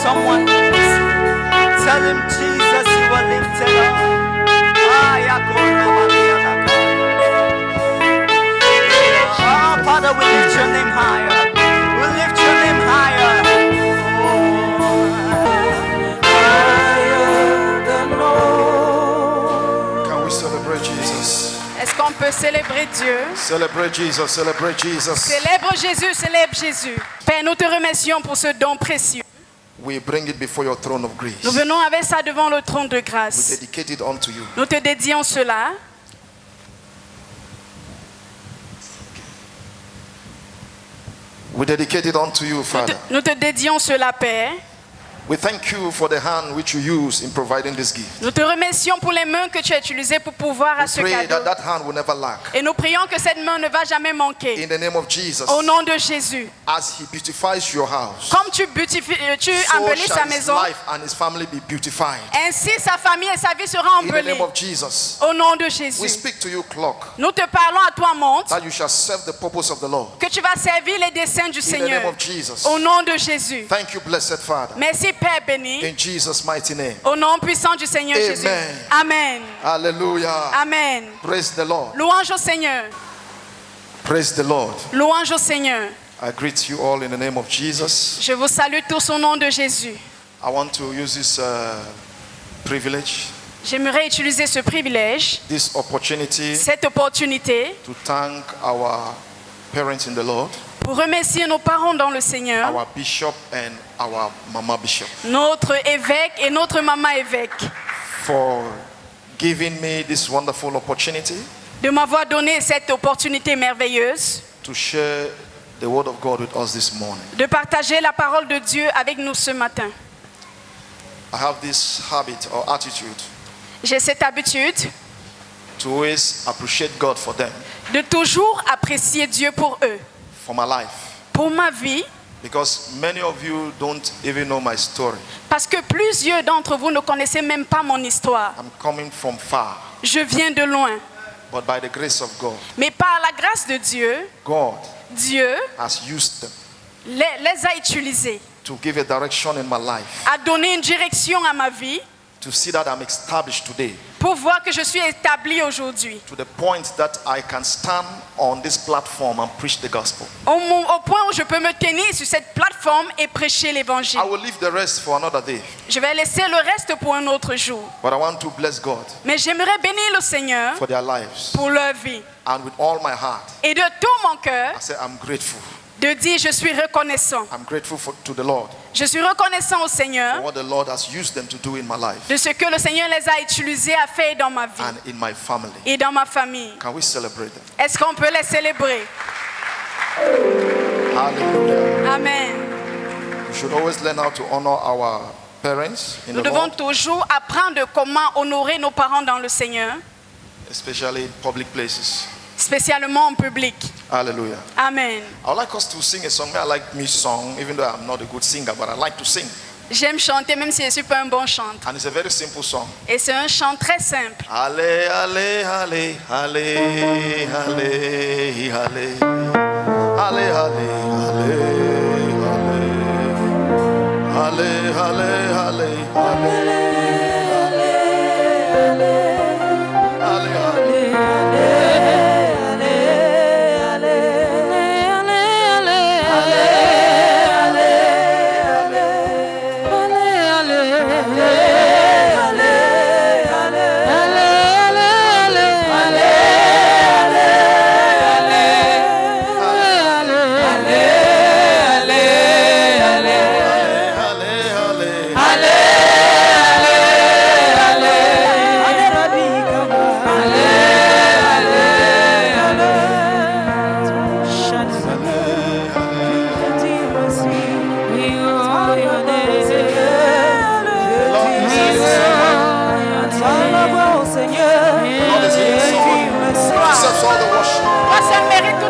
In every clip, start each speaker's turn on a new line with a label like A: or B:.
A: someone needs. Tell him, Jesus, you are lifted up. Oh, Father, we lift your name higher. We lift your name higher. Oh, higher than all.
B: Can we celebrate Jesus?
C: Est-ce qu'on peut célébrer Dieu?
B: Celebrate Jesus, celebrate Jesus.
C: Célèbre Jésus, célèbre Jésus. Père, nous te remercions pour ce don précieux.
B: We bring it before your throne of grace.
C: Nous venons avec ça devant le trône de
B: We
C: grâce.
B: dedicate it unto you.
C: Nous te dédions cela.
B: We dedicate it unto you, Father.
C: Nous te dédions cela, Père.
B: We thank you for the hand which you use in providing this gift.
C: Nous te remercions pour les mains que tu as utilisées pour pouvoir à ce
B: Pray
C: cadeau.
B: that hand will never lack.
C: Et nous prions que cette main ne va jamais manquer.
B: In the name of Jesus.
C: Au nom de Jésus.
B: As he beautifies your house,
C: Comme tu embellis
B: so
C: sa
B: shall his
C: maison,
B: life and his family be beautified.
C: ainsi sa famille et sa vie sera
B: In the
C: embellie.
B: name of Jesus.
C: Au nom de
B: We
C: Jésus.
B: speak to you, clock,
C: Nous te parlons à toi, montre,
B: that you shall serve the purpose of the Lord.
C: que tu vas servir les desseins du
B: In the
C: Seigneur.
B: name of Jesus.
C: Au nom de Jésus.
B: Thank you, blessed Father.
C: Merci, Père béni.
B: In Jesus' mighty name.
C: Au nom puissant du Seigneur
B: Amen.
C: Jésus. Amen.
B: Hallelujah.
C: Amen.
B: Praise the Lord.
C: Louange au Seigneur.
B: Praise the Lord.
C: Louange au Seigneur.
B: I greet you all in the name of Jesus.
C: Je vous salue tous au nom de Jésus.
B: I want to use this privilege,
C: J'aimerais utiliser ce privilège,
B: this opportunity,
C: cette opportunité,
B: to thank our parents in the Lord,
C: pour remercier nos parents dans le Seigneur,
B: our bishop and our mama bishop,
C: notre évêque et notre maman évêque,
B: for giving me this wonderful opportunity
C: de m'avoir donné cette opportunité merveilleuse
B: to share the word of God with us this morning.
C: de partager la parole de Dieu avec nous ce matin.
B: I have this habit or attitude
C: J'ai cette habitude
B: to always appreciate God for them,
C: de toujours apprécier Dieu pour eux,
B: for my life,
C: pour ma vie,
B: because many of you don't even know my story.
C: parce que plusieurs d'entre vous ne connaissez même pas mon histoire.
B: I'm coming from far,
C: Je viens de loin,
B: but by the grace of God,
C: mais par la grâce de Dieu,
B: God
C: Dieu
B: has used them
C: les a utilisés,
B: to give a direction in my life,
C: a donné une direction à ma vie
B: to see that I'm established today,
C: pour voir que je suis établi aujourd'hui.
B: to the point that I can stand on this platform and preach the gospel.
C: Au point où je peux me tenir sur cette plateforme et prêcher l'évangile.
B: I will leave the rest for another day,
C: Je vais laisser le reste pour un autre jour.
B: but I want to bless God
C: Mais j'aimerais bénir le Seigneur
B: for their lives.
C: pour leur vie.
B: And with all my heart,
C: Et de tout mon cœur,
B: I say I'm grateful.
C: de dire je suis reconnaissant.
B: I'm grateful to the Lord
C: Je suis reconnaissant au
B: for
C: Seigneur
B: what the Lord has used them to do in my life
C: de ce que le Seigneur les a utilisés à faire dans ma vie
B: and in my family.
C: et dans ma famille.
B: Can we celebrate them?
C: Est-ce qu'on peut les célébrer?
B: Hallelujah.
C: Amen.
B: We should always learn how to honor our parents in
C: Nous
B: the
C: devons
B: Lord,
C: toujours apprendre comment honorer nos parents dans le Seigneur,
B: especially in public places.
C: spécialement en public.
B: Hallelujah.
C: Amen.
B: I would like us to sing a song. I like me song, even though I'm not a good singer, but I like to sing.
C: J'aime chanter même si je ne suis pas un bon chanteur.
B: And it's a very simple song.
C: Et c'est un chant très simple.
B: Halle, halle, halle, halle, halle, halle. Halle, halle, halle, halle. Halle, halle, halle, halle.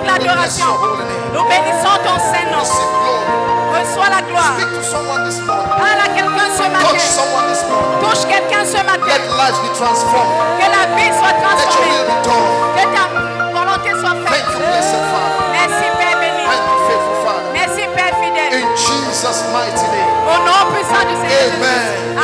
C: Nous bénissons ton Saint-Nom. Reçois la gloire. Parle à quelqu'un ce matin. Touche quelqu'un ce matin. Que la vie soit transformée. Que ta volonté soit faite. Merci Père béni. Merci Père fidèle. Au nom puissant du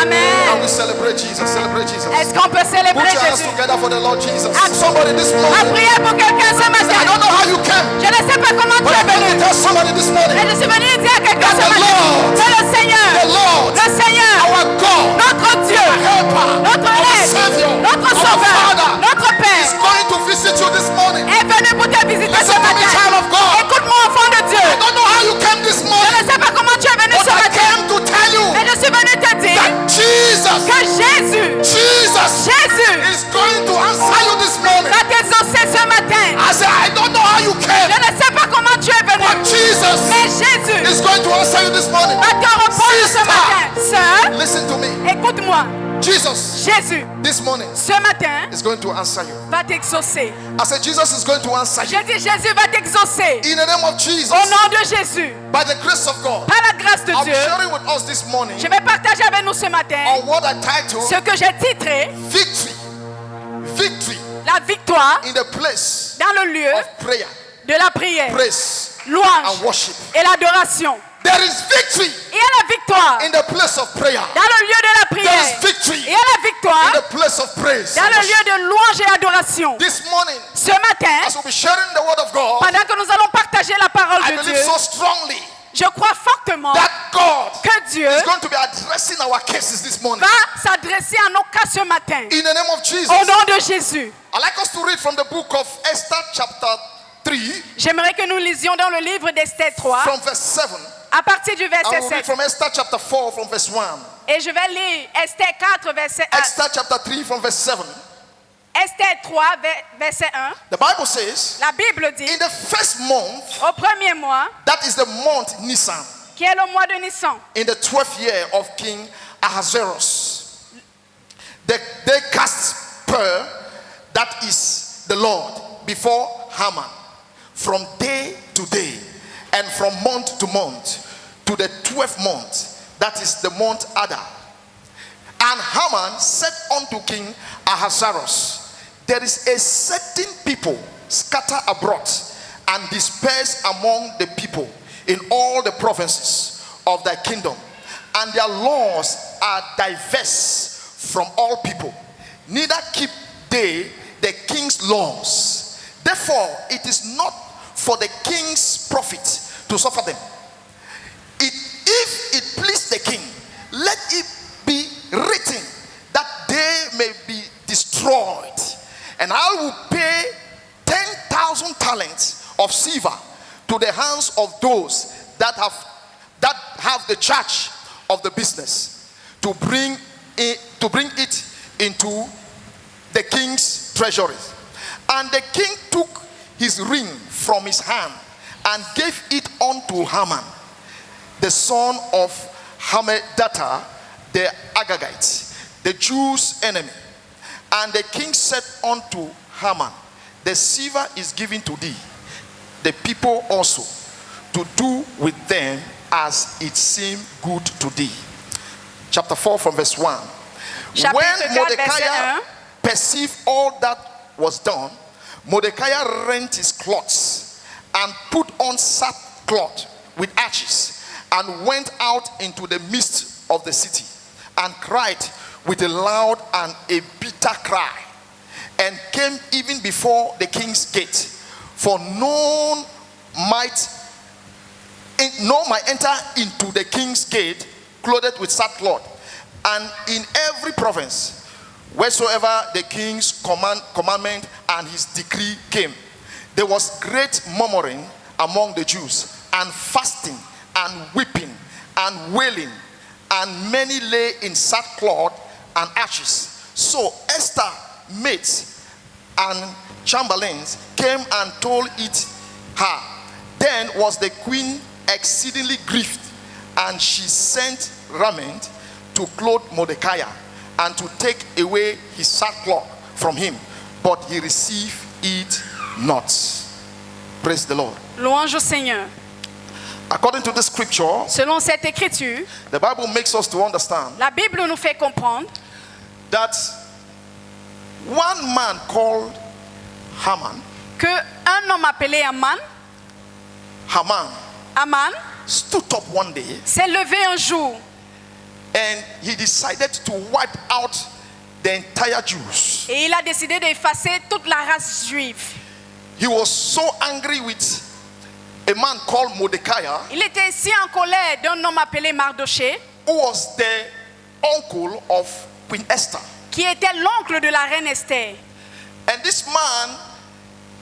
C: Amen.
B: And we celebrate Jesus. Celebrate Jesus.
C: Est-ce qu'on peut
B: Put
C: célébrer
B: your hands
C: Jésus?
B: together for the Lord Jesus.
C: À
B: Somebody this morning.
C: prier pour quelqu'un ce
B: I
C: matin.
B: don't know how you came.
C: Je ne sais pas comment tu
B: But
C: es
B: I'm going
C: venu.
B: to tell somebody this morning.
C: Mais je suis venu dire à quelqu'un ce
B: The
C: matin
B: Lord,
C: que le Seigneur,
B: the Lord,
C: le Seigneur,
B: our God,
C: notre Dieu,
B: helper,
C: notre
B: our
C: aide,
B: Savior,
C: notre
B: our
C: sauveur,
B: Father,
C: notre
B: is
C: Père
B: going to visit you this morning.
C: est venu pour te visiter ce
B: Listen to me, child
C: matin.
B: of God.
C: Écoute-moi, enfant de Dieu.
B: I don't know how you came this
C: Je
B: morning,
C: ne sais pas comment tu es venu
B: but
C: ce
B: I
C: matin.
B: came to tell you
C: Mais je suis venu te dire
B: that Jesus
C: que Jésus
B: is going to answer you this morning.
C: va t'exaucer ce matin.
B: I said, I don't know how you came,
C: Je ne sais pas comment tu es venu.
B: but Jesus
C: Mais Jésus
B: is going to answer you this morning.
C: va te répondre ce
B: Sister.
C: matin. Sœur,
B: Listen to me.
C: écoute-moi.
B: Jesus
C: Jésus,
B: this morning
C: ce matin,
B: is going to answer you.
C: va t'exaucer.
B: I said, Jesus is going to answer you.
C: Je dis Jésus va t'exaucer.
B: In the name of Jesus,
C: Au nom de Jésus,
B: by the grace of God,
C: par la grâce de
B: I'll be
C: Dieu,
B: sharing with us this morning
C: je vais partager avec nous ce matin
B: on what I titled
C: ce que j'ai titré
B: Victory. Victory
C: la victoire
B: in the place
C: dans le lieu
B: of prayer,
C: de la prière,
B: praise,
C: louange
B: and worship.
C: et l'adoration.
B: There is victory
C: Il y a la victoire
B: in the place of prayer.
C: dans le lieu de la
B: There
C: prière.
B: is victory
C: Il y a la victoire
B: in the place of praise.
C: dans
B: and
C: le
B: worship.
C: lieu de louange et adoration.
B: This morning,
C: Ce matin,
B: as we'll be sharing the word of God,
C: pendant que nous allons partager la parole
B: I
C: de
B: believe
C: Dieu,
B: so strongly
C: je crois fortement
B: that God
C: que Dieu
B: is going to be addressing our cases this morning.
C: va s'adresser à nos cas ce matin.
B: In the name of Jesus.
C: Au nom de Jésus.
B: I'd like us to read from the book of Esther chapter 3
C: J'aimerais que nous lisions dans le livre d'Esther 3
B: from verse 7.
C: à partir du
B: I
C: verset
B: will read
C: 7.
B: from Esther chapter 4 from verse 1.
C: Et je vais lire Esther 4, verset 1.
B: Esther chapter 3 from verse 7.
C: Esther 3, verset 1.
B: The Bible says,
C: La Bible dit,
B: in the first month,
C: au premier mois,
B: that is the month Nisan,
C: qui est le mois de Nissan,
B: in the 12th year of King Ahasuerus, they cast Pur, that is the Lord, before Haman, from day to day, and from month to month, to the 12th month, that is the month Adar. And Haman said unto King Ahasuerus, there is a certain people scattered abroad and dispersed among the people in all the provinces of thy kingdom, and their laws are diverse from all people, neither keep they the king's laws. Therefore it is not for the king's profit to suffer them. If it please the king, let it be written that they may be destroyed, and I will pay 10,000 talents of silver to the hands of those that have the charge of the business, to bring it into the king's treasury. And the king took his ring from his hand and gave it unto Haman, the son of Hammedatha the Agagite, the Jews' enemy. And the king said unto Haman, the silver is given to thee, the people also, to do with them as it seemed good to thee. Chapter 4 from verse 1.
C: Chapitre
B: When
C: 4,
B: Mordecai
C: verset 1.
B: perceived all that was done, Mordecai rent his clothes and put on sackcloth with ashes, and went out into the midst of the city, and cried with a loud and a bitter cry, and came even before the king's gate. For none might enter into the king's gate clothed with sackcloth. And in every province, wheresoever the king's commandment and his decree came, there was great murmuring among the Jews, and fasting, and weeping, and wailing, and many lay in sackcloth and ashes. So Esther maids and chamberlains came and told it her. Then was the queen exceedingly grieved, and she sent raiment to clothe Mordecai, and to take away his sackcloth from him, but he received it not. Praise the Lord.
C: Louange au Seigneur.
B: According to the scripture,
C: Selon cette écriture,
B: the Bible makes us to understand
C: la Bible nous fait comprendre
B: that one man called Haman,
C: que un homme appelé
B: Haman
C: Aman
B: stood up one day
C: s'est levé un jour
B: and and he decided to wipe out the entire Jews.
C: Et il a décidé d'effacer toute la race juive.
B: He was so angry with a man called Mordecai,
C: Il était si en colère d'un homme appelé Mardoché,
B: who was the uncle of Queen Esther.
C: qui était l'oncle de la reine Esther.
B: And this man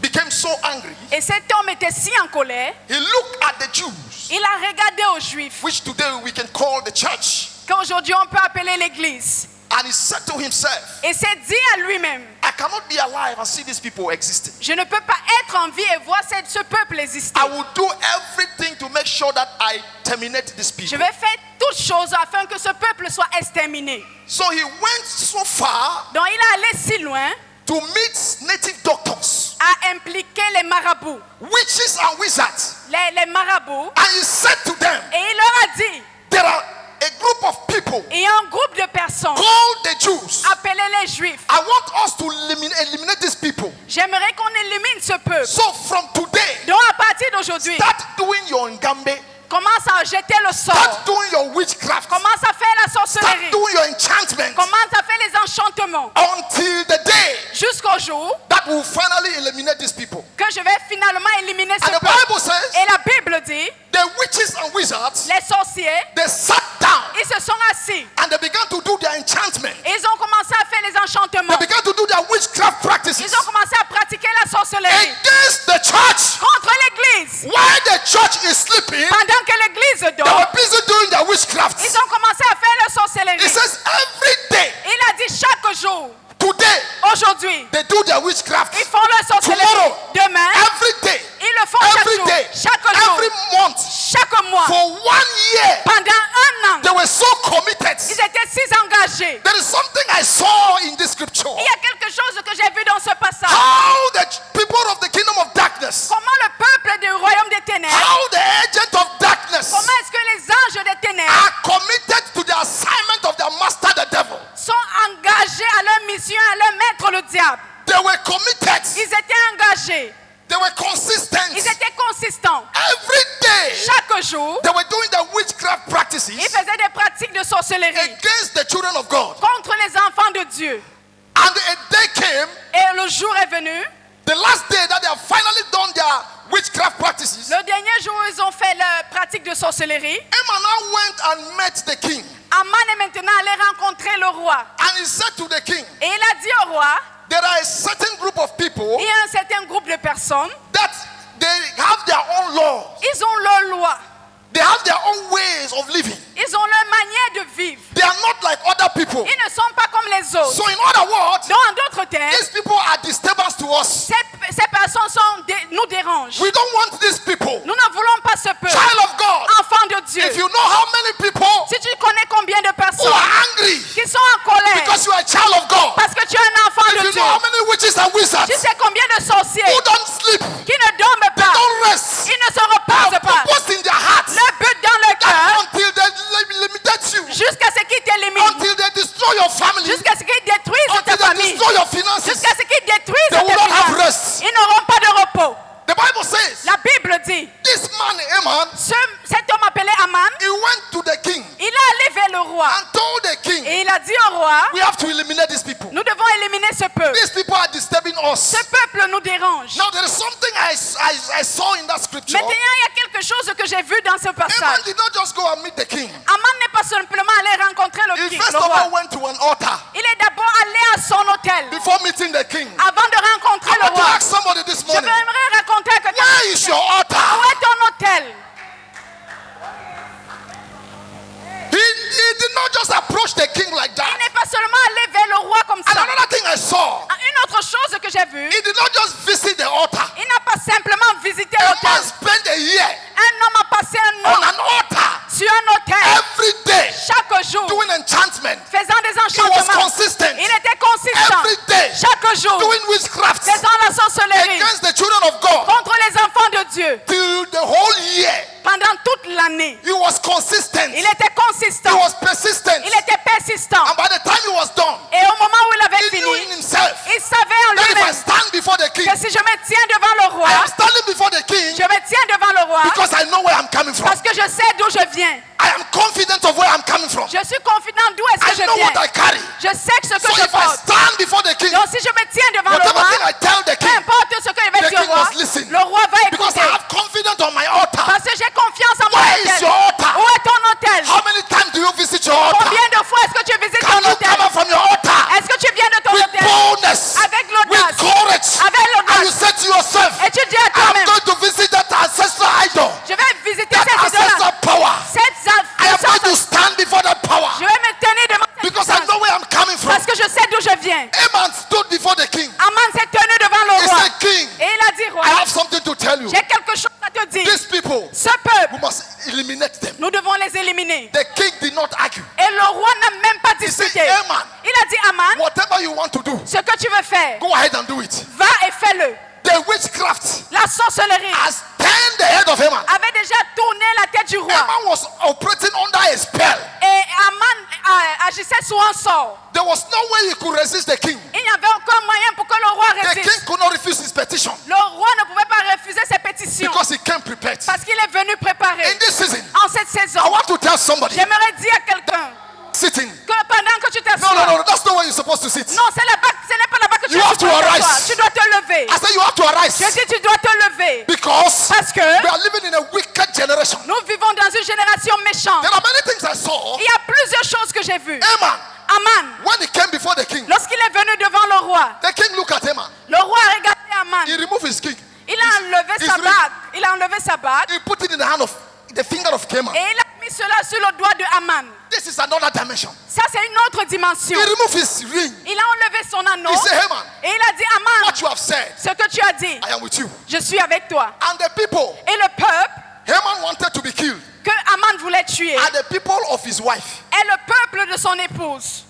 B: became so angry.
C: Et cet homme était si en colère,
B: He looked at the Jews,
C: il a regardé aux Juifs,
B: which today we can call the church,
C: qu'aujourd'hui on peut appeler l'Église.
B: and he said to himself,
C: Et s'est dit à lui-même,
B: I cannot be alive and see these people existing.
C: je ne peux pas être en vie et voir ce peuple exister.
B: I will do everything to make sure that I terminate these
C: Je
B: people.
C: vais faire toutes choses afin que ce peuple soit exterminé.
B: So he went so far
C: Donc il est allé si loin
B: to meet native doctors,
C: à impliquer les marabouts,
B: witches and wizards,
C: les marabouts,
B: and he said to them,
C: et il leur a dit,
B: there are a group of people
C: il y a un groupe de personnes
B: called the Jews.
C: appelés les Juifs.
B: I want us to eliminate these people.
C: J'aimerais qu'on élimine ce peuple.
B: So from today,
C: Donc à partir d'aujourd'hui,
B: start doing your ngambe,
C: commence à jeter le sort,
B: start doing your witchcraft,
C: commence à faire la
B: start
C: sorcellerie,
B: doing your enchantment,
C: commence à faire les enchantements,
B: until the day
C: jusqu'au jour
B: that will finally eliminate these people.
C: que je vais finalement éliminer ce
B: And the
C: peuple.
B: Bible says
C: Et la Bible dit,
B: the witches and wizards,
C: les sorciers,
B: they sat down
C: ils se sont assis.
B: and they began to do their enchantment.
C: Ils ont commencé à faire les enchantements.
B: They began to do their witchcraft practices
C: Ils ont commencé à pratiquer la sorcellerie
B: against the church.
C: contre l'église.
B: While the church is sleeping,
C: Pendant que l'église
B: they
C: dort,
B: were busy doing their witchcraft.
C: ils ont commencé à faire la sorcellerie.
B: It says every day,
C: Il a dit chaque jour,
B: today,
C: aujourd'hui,
B: they do their witchcraft.
C: ils font la sorcellerie.
B: Tomorrow,
C: Demain,
B: every day,
C: ils le font chaque
B: every
C: jour,
B: day,
C: chaque jour,
B: every month,
C: chaque mois.
B: for 1 year.
C: Pendant un an,
B: They were so committed.
C: ils étaient si engagés.
B: There is something I saw in this scripture.
C: Il y a quelque chose que j'ai vu dans ce passage.
B: How the people of the kingdom of darkness,
C: Comment le peuple du royaume des ténèbres,
B: how the agent of darkness
C: comment est-ce que les anges des ténèbres
B: are committed to the assignment of their master, the devil.
C: sont engagés à leur mission, à leur maître le diable.
B: They were committed.
C: Ils étaient engagés.
B: They were consistent.
C: Ils étaient consistants.
B: Every day,
C: Chaque jour,
B: they were doing their witchcraft practices
C: ils faisaient des pratiques de sorcellerie
B: against the children of God.
C: contre les enfants de Dieu.
B: And a day came,
C: Et le jour est venu,
B: the last day that they have finally done their witchcraft practices.
C: le dernier jour où ils ont fait leur pratique de sorcellerie,
B: Haman now went and met the king.
C: Aman est maintenant allé rencontrer le roi.
B: And he said to the king,
C: Et il a dit au roi,
B: there are a certain group of people
C: il y a un certain groupe de personnes,
B: that they have their own laws.
C: ils ont leur loi,
B: They have their own ways of living.
C: ils ont leur manière de vivre.
B: They are not like other people.
C: Ils ne sont pas comme les autres.
B: So in other words,
C: Donc en d'autres termes,
B: these people are disturbance to us.
C: ces personnes nous dérangent.
B: We don't want these people.
C: Nous ne voulons pas ce peuple.
B: Child of God,
C: Enfant de Dieu.
B: if you know how many people
C: Si tu connais combien de
B: who
C: personnes
B: are angry
C: qui sont en colère
B: because you are a child of God,
C: parce que tu es un enfant
B: if
C: de
B: you
C: Dieu,
B: know how many witches and wizards
C: tu sais combien de sorciers
B: who don't sleep,
C: qui ne dorment pas,
B: don't rest,
C: ils ne se reposent pas.
B: purpose in their hearts,
C: Le but dans le cœur,
B: until they limited you,
C: jusqu'à ce qu'ils t'éliminent,
B: until they destroy your family,
C: jusqu'à ce qu'ils détruisent
B: until
C: ta
B: they
C: famille,
B: destroy your finances,
C: jusqu'à ce qu'ils détruisent
B: they
C: tes
B: will not have
C: finances.
B: rest.
C: Ils n'auront pas de repos.
B: The Bible says,
C: La Bible dit,
B: this man Haman,
C: cet homme appelé Aman,
B: he went to the king
C: il est allé vers le roi
B: and told the king,
C: et il a dit au roi,
B: we have to eliminate these people.
C: nous devons éliminer ce peuple.
B: These people are disturbing us.
C: Ce peuple nous dérange.
B: Now there is something I saw in that scripture.
C: Maintenant, il y a quelque chose que j'ai vu dans ce
B: Haman
C: passage.
B: did not just go and meet the king.
C: Aman n'est pas simplement allé rencontrer le
B: He
C: king,
B: first
C: le
B: of all
C: roi.
B: went to an altar
C: Il est d'abord allé à son hôtel
B: before meeting the king.
C: avant de rencontrer
B: I
C: le
B: want to
C: roi.
B: ask somebody this
C: Je
B: morning,
C: voudrais raconter que
B: where is your
C: où
B: altar?
C: est ton hôtel?
B: He did not just approach the king like
C: Il
B: that.
C: n'est pas seulement allé vers le roi comme
B: And
C: ça.
B: another thing I saw,
C: Une autre chose que j'ai vue,
B: he did not just visit the altar.
C: il n'a pas simplement visité
B: A man
C: l'hôtel.
B: spent a year
C: Un homme a passé un
B: on
C: an
B: an altar
C: sur un hôtel
B: every day
C: chaque jour,
B: doing enchantment.
C: faisant des
B: He was
C: enchantements.
B: consistent
C: Il était consistant
B: every day
C: chaque jour,
B: doing witchcraft
C: faisant la sorcellerie
B: against the children of God
C: contre les enfants de Dieu.
B: till the whole year.
C: Pendant toute l'année,
B: He was consistent.
C: il était
B: He
C: consistant,
B: was persistent.
C: il était persistant.
B: And by the time he was done,
C: Et au moment où il avait
B: he knew in
C: fini,
B: himself
C: il savait en
B: that if I
C: lui-même
B: stand before the king,
C: que si je me tiens devant le roi,
B: I am standing before the king
C: je me tiens devant le roi
B: because I know where I'm coming from.
C: parce que je sais d'où je viens.
B: I am confident of where I'm coming from.
C: Je suis confident d'où est-ce que
B: I
C: je
B: know
C: viens.
B: what I carry.
C: Je sais que ce que
B: So
C: je
B: if I
C: porte.
B: stand before the king,
C: Donc si je me tiens devant le
B: whatever
C: roi,
B: thing I tell the
C: peu
B: king,
C: importe ce que je vais
B: the
C: dire au
B: king
C: roi,
B: must listen.
C: le roi va
B: Because I
C: écouter.
B: have confidence on my altar.
C: Parce que j'ai confiance en mon
B: Where is
C: autel.
B: your altar?
C: Où est ton autel?
B: How many times do you visit your altar?
C: Combien de fois est-ce que tu visites
B: Can
C: ton
B: you
C: autel?
B: come out from your altar
C: Est-ce que tu viens de ton
B: with
C: autel?
B: boldness,
C: Avec l'audace.
B: with courage,
C: Avec l'audace.
B: and you say to yourself,
C: Et tu dis à
B: I'm
C: toi-même,
B: going to visit that ancestral idol,
C: je vais visiter
B: that
C: cette idole-là.
B: ancestral power.
C: Cette
B: I am going to stand before that power
C: Je vais me tenir devant cette
B: because I
C: puissance.
B: know where I'm coming from.
C: Parce que je sais d'où je viens.
B: Haman stood before the king.
C: Aman s'est tenu devant le
B: He
C: roi.
B: said, King,
C: Et il a dit, roi,
B: I have something to tell you.
C: j'ai quelque chose à te dire.
B: These people,
C: Ce peuple,
B: we must eliminate them.
C: nous devons les éliminer.
B: The king did not argue.
C: Et le roi n'a même pas
B: He said,
C: discuté.
B: Haman,
C: Il a dit, Aman,
B: whatever you want to do,
C: ce que tu veux faire,
B: go ahead and do it.
C: va et fais-le.
B: The witchcraft
C: La sorcellerie
B: has turned the head of Haman.
C: avait déjà tourné la tête du roi.
B: Haman was operating under a spell.
C: Et Aman agissait sous un sort.
B: There was no way he could resist the king.
C: Il n'y avait aucun moyen pour que le roi
B: The king
C: résiste.
B: could not refuse his petition
C: Le roi ne pouvait pas refuser ses pétitions.
B: because he came prepared.
C: Parce qu'il est venu préparé.
B: In this season,
C: En cette saison,
B: I want to tell somebody
C: j'aimerais dire à quelqu'un
B: sitting.
C: que pendant que tu
B: No,
C: t'assois,
B: no, no, that's not where you're supposed to sit.
C: non, ce n'est pas là-bas que tu
B: You
C: es
B: have to
C: supposé
B: arise.
C: t'asseoir. Tu dois te lever.
B: I said you have to arise
C: Je dis tu dois te lever.
B: because
C: Parce que
B: we are living in a wicked generation.
C: nous vivons dans une génération méchante.
B: There are many things I saw.
C: Il y a plusieurs choses que j'ai vues.
B: Haman,
C: Aman,
B: when he came before the king,
C: lorsqu'il est venu devant le roi,
B: the king looked at Haman.
C: le roi a regardé Aman.
B: He removed his king.
C: Il a enlevé
B: his
C: sa
B: ring.
C: bague. Il a enlevé sa bague
B: He put it in the hand of the finger of Haman.
C: et il a mis cela sur le doigt de Aman.
B: This is another dimension.
C: Ça, c'est une autre dimension.
B: He removed his ring.
C: Il a enlevé son anneau
B: He said, Haman,
C: et il a dit, Aman,
B: what you have said,
C: ce que tu as dit,
B: I am with you.
C: je suis avec toi.
B: And the people,
C: Et le peuple
B: Haman wanted to be killed.
C: que Aman voulait tuer
B: Are the people of his wife,
C: est le peuple de son épouse,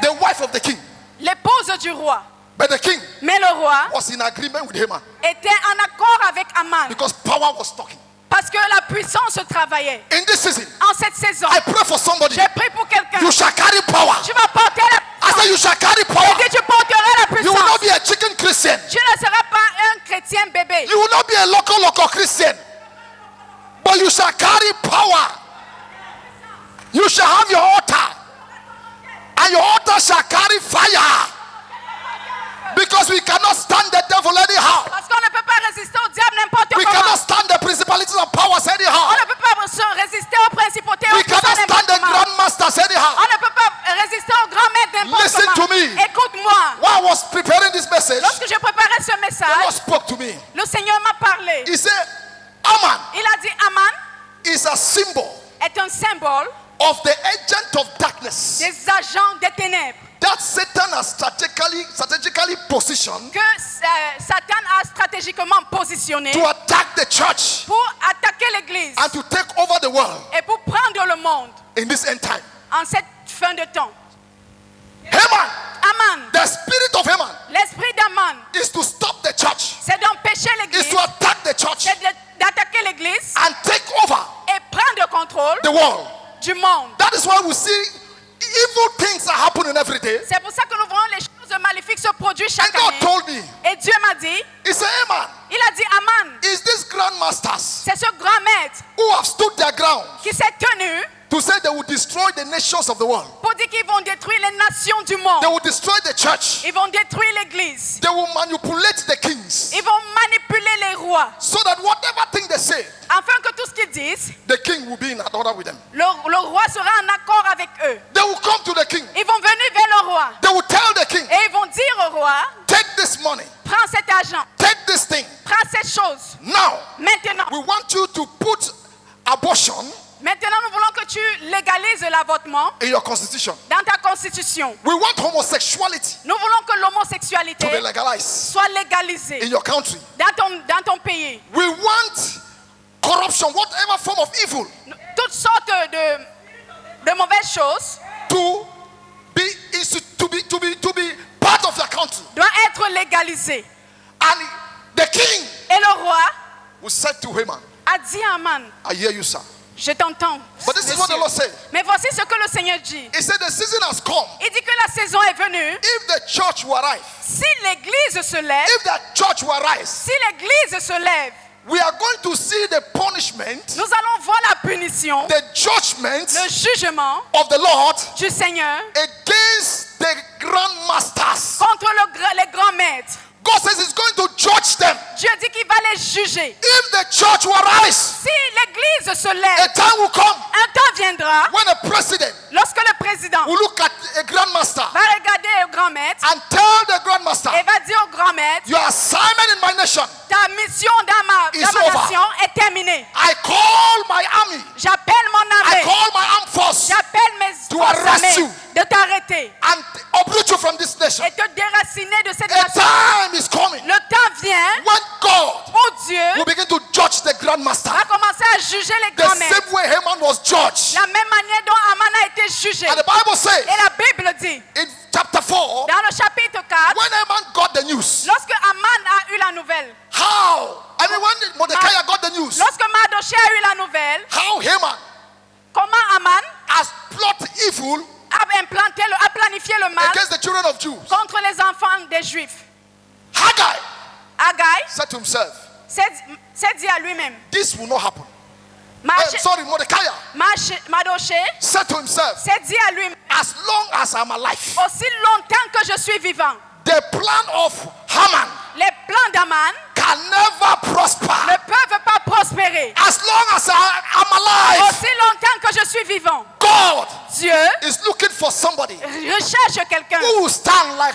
B: the wife of the king.
C: l'épouse du roi.
B: But the king
C: Mais le roi
B: was in agreement with Haman
C: était en accord avec Aman
B: because power was talking.
C: parce que la puissance travaillait.
B: In this season,
C: En cette saison,
B: I pray for somebody.
C: j'ai prié pour quelqu'un.
B: You shall carry power.
C: Tu vas porter la
B: I said
C: puissance.
B: you shall carry
C: J'ai
B: power.
C: dit, tu porteras la
B: You will not
C: puissance.
B: be a chicken Christian.
C: Tu ne seras pas un chrétien bébé.
B: You will not be a local Christian. But you shall carry power. You shall have your altar. And your altar shall carry fire. Because we cannot stand the devil anyhow.
C: Parce qu'on ne peut pas résister au diable n'importe
B: We
C: comment.
B: cannot stand the principalities and powers
C: On
B: anyhow.
C: ne peut pas résister aux principautés, aux
B: We cannot
C: puissants
B: stand
C: n'importe
B: the
C: comment.
B: grandmasters anyhow.
C: On ne peut pas résister aux grands maîtres n'importe
B: Listen
C: comment.
B: to me.
C: Écoute-moi.
B: While I was preparing this message,
C: Lorsque je préparais ce
B: the Lord
C: message,
B: spoke to me.
C: le Seigneur m'a parlé.
B: He said, Haman
C: Il a dit, Aman
B: is a symbol
C: est un symbole
B: of the agent of darkness
C: des agents des ténèbres
B: that Satan has strategically positioned
C: que Satan a stratégiquement positionné
B: to attack the church
C: pour attaquer l'Église
B: and to take over the world
C: et pour prendre le monde
B: in this end time.
C: en cette fin de temps.
B: Haman,
C: Aman,
B: the spirit of Haman,
C: l'esprit d'Aman,
B: is to stop the church,
C: c'est d'empêcher
B: is
C: l'Église,
B: to attack the church
C: c'est d'attaquer l'Église
B: and take over
C: et prendre contrôle
B: the world.
C: du monde.
B: That is why we see evil things are happening every day.
C: C'est pour ça que nous voyons les choses maléfiques se produire
B: And
C: chaque
B: God
C: année.
B: told me,
C: Et Dieu m'a dit,
B: He said, Haman,
C: il a dit, Aman,
B: is these grandmasters
C: c'est ce grand maître
B: who have stood their ground
C: qui s'est tenu
B: to say they will destroy the nations of the world.
C: pour dire qu'ils vont détruire les nations du
B: They
C: monde.
B: will destroy the church.
C: Ils vont détruire l'Église.
B: They will manipulate the kings
C: Ils vont manipuler les rois.
B: so that whatever thing they say,
C: Afin que tout ce qu'ils disent,
B: the king will be in order with them.
C: le roi sera en accord avec eux.
B: They will come to the king.
C: Ils vont venir vers le roi.
B: They will tell the king,
C: Et ils vont dire au roi,
B: take this money,
C: prends cet argent,
B: take this thing.
C: prends cette chose.
B: Now,
C: Maintenant,
B: we want you to put abortion
C: nous voulons que tu légalises l'avortement
B: in your constitution.
C: dans ta constitution.
B: We want homosexuality
C: Nous voulons que
B: to
C: l'homosexualité
B: be legalized
C: soit légalisée
B: in your country.
C: dans ton pays.
B: We want corruption, whatever form of evil,
C: Toutes sortes de mauvaises choses
B: to be part of your country.
C: doivent être légalisées.
B: And the king
C: Et le roi
B: will say to Haman,
C: a dit à Aman,
B: I hear you, sir.
C: je t'entends.
B: But this is what the
C: monsieur.
B: Lord said.
C: Mais voici ce que le Seigneur dit.
B: He said the season has come.
C: Il dit que la saison est venue.
B: If the church will arrive,
C: Si l'Église se lève,
B: if the church will rise,
C: si l'Église se lève,
B: we are going to see the punishment,
C: nous allons voir la punition,
B: the judgment
C: le jugement
B: of the Lord
C: du Seigneur
B: against the grandmasters.
C: contre les grands maîtres.
B: God says he's going to judge them.
C: Dieu dit qu'il va les juger.
B: If the church will rise,
C: Si l'Église se
B: a
C: lève,
B: time will come
C: un temps viendra
B: when a president
C: lorsque le président
B: will look at a grandmaster
C: va regarder au grand maître
B: and tell the grandmaster,
C: et va dire au grand maître,
B: your assignment in my nation,
C: ta mission dans ma
B: It's over.
C: nation est terminée.
B: I call my army,
C: J'appelle mon
B: I
C: armée,
B: call my armed force
C: j'appelle mes
B: to
C: forces
B: arrest
C: armées
B: you.
C: de t'arrêter
B: and uproot you from this nation.
C: et te déraciner de cette
B: A
C: nation.
B: time is coming
C: Le temps vient
B: when God
C: où Dieu
B: will begin to judge the grandmaster.
C: va commencer à juger les
B: The
C: grands maîtres.
B: same way Haman was judged.
C: La même manière dont Aman a été jugé.
B: And the Bible says
C: Et la Bible dit,
B: in chapter 4,
C: dans le chapitre 4,
B: when Haman got the news,
C: lorsque Aman a eu la nouvelle,
B: when Mordecai got the news,
C: lorsque Mardochée a eu la nouvelle,
B: how Haman
C: comment Aman
B: has plotted evil
C: a planifié le mal
B: against the children of Jews.
C: contre les enfants des Juifs.
B: Haggai
C: Haggai
B: said to himself,
C: s'est dit à lui-même,
B: this will not happen. Mordecai
C: Mardochée
B: said to himself,
C: s'est dit à lui-même,
B: as long as I'm alive,
C: aussi longtemps que je suis vivant,
B: the plan of Haman
C: les plans d'Aman
B: can never prosper.
C: ne peuvent pas prospérer.
B: As long as I'm alive,
C: Aussi longtemps que je suis vivant,
B: God
C: Dieu
B: is looking for somebody
C: recherche quelqu'un
B: who will stand like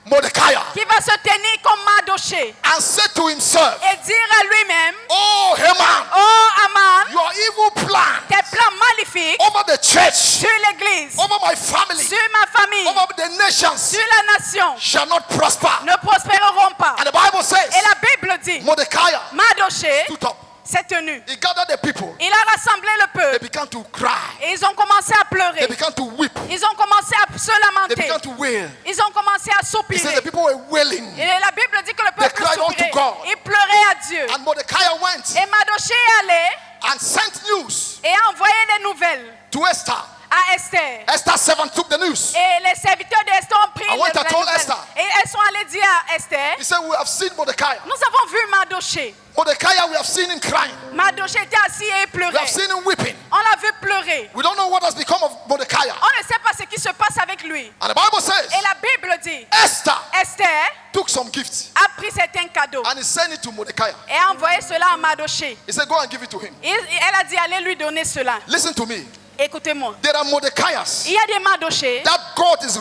B: Mordecai
C: qui va se tenir comme Mardochée
B: and say to himself,
C: et dire à lui-même,
B: oh Haman,
C: oh Aman,
B: your evil plan
C: tes plans maléfiques
B: over the church,
C: sur l'église,
B: over my family,
C: sur ma famille,
B: over the nations
C: sur la nation
B: shall not prosper.
C: ne prospéreront pas.
B: And the Bible says,
C: Et la Bible dit,
B: Mordecai
C: Mardochée
B: stood up.
C: s'est tenu.
B: He gathered the people.
C: Il a rassemblé le
B: They
C: peuple
B: began to cry.
C: et ils ont commencé à
B: They
C: pleurer.
B: began to weep.
C: Ils ont commencé à se
B: They
C: lamenter.
B: began to wail.
C: Ils ont commencé à
B: He says
C: soupirer.
B: the people were wailing.
C: Et la Bible dit que le peuple
B: cried unto
C: soupirait.
B: God.
C: Il pleurait à Dieu.
B: And Mordecai went
C: Et Mardochée est allé
B: and sent news
C: et a envoyé des nouvelles
B: to Esther.
C: à Esther.
B: Esther 7 took the news.
C: Et les serviteurs d'Esther ont pris
B: I went and told
C: nouvelles.
B: Esther.
C: Et elles sont allées dire à Esther,
B: He said, we have seen Mordecai.
C: nous avons vu Mardochée.
B: Mordecai, we have seen him crying.
C: Mardochée était assis et
B: We have
C: pleurait.
B: seen him weeping.
C: On l'a vu pleurer.
B: We don't know what has become of Mordecai.
C: On ne sait pas ce qui se passe avec lui.
B: And the Bible says,
C: Et la Bible dit,
B: Esther
C: Esther
B: took some gifts
C: a pris certains cadeaux
B: and he sent it to Mordecai.
C: et a envoyé cela à Mardochée.
B: He said, go and give it to him.
C: Elle a dit, allez lui donner cela.
B: Listen to me.
C: Écoutez-moi.
B: There are Mordecai's
C: Il y a des Mardochées
B: that God is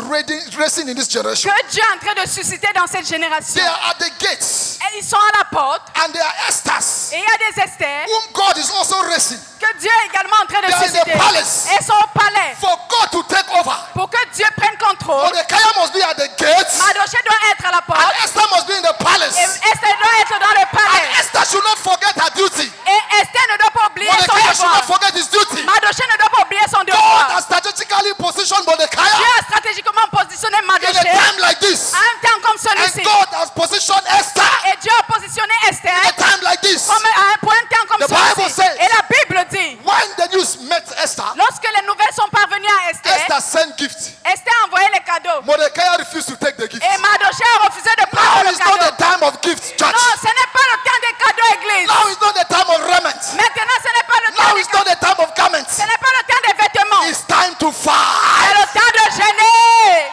B: raising in this generation.
C: que Dieu est en train de susciter dans cette génération.
B: They are at the gates.
C: Et ils sont à la porte.
B: And there are Esthers
C: Et il y a des Esther
B: whom God is also raising
C: que Dieu est également en train de
B: There is a
C: susciter.
B: palace.
C: Elles sont au palais
B: for God to take over.
C: pour que Dieu prenne contrôle.
B: Mordecai must be at the gates
C: Mardochée doit être à la porte.
B: and Esther must be in the
C: Et
B: palace.
C: Esther doit être dans le
B: And
C: palais.
B: Esther should not forget her duty.
C: Et Esther ne doit pas oublier son
B: Mordecai should not
C: devoir.
B: forget his duty.
C: Mardochée ne doit pas oublier son
B: God
C: devoir.
B: has strategically positioned Mordecai
C: Dieu a stratégiquement positionné
B: in a
C: Mardochée
B: time like this.
C: à un temps comme
B: And
C: celui-ci.
B: God has positioned Esther
C: Et Dieu a positionné Esther
B: in a time like this.
C: comme à un point de temps comme
B: The Bible
C: celui-ci.
B: says-
C: Et la Bible dit,
B: When the news met Esther,
C: lorsque les nouvelles sont parvenues à Esther,
B: Esther sent gifts.
C: Esther a envoyé les cadeaux.
B: Mordecai refused to take the gifts.
C: Et Mardochée a refusé de
B: Now
C: prendre le
B: is not the
C: cadeau.
B: time of gifts, church.
C: Non, ce n'est pas le temps des cadeaux, église.
B: Now is not the time of raiment.
C: Maintenant, ce n'est pas le temps
B: Now
C: des
B: is not the time of garments.
C: Ce n'est pas le temps des vêtements.
B: It's time to
C: C'est
B: fight.
C: le temps de gêner.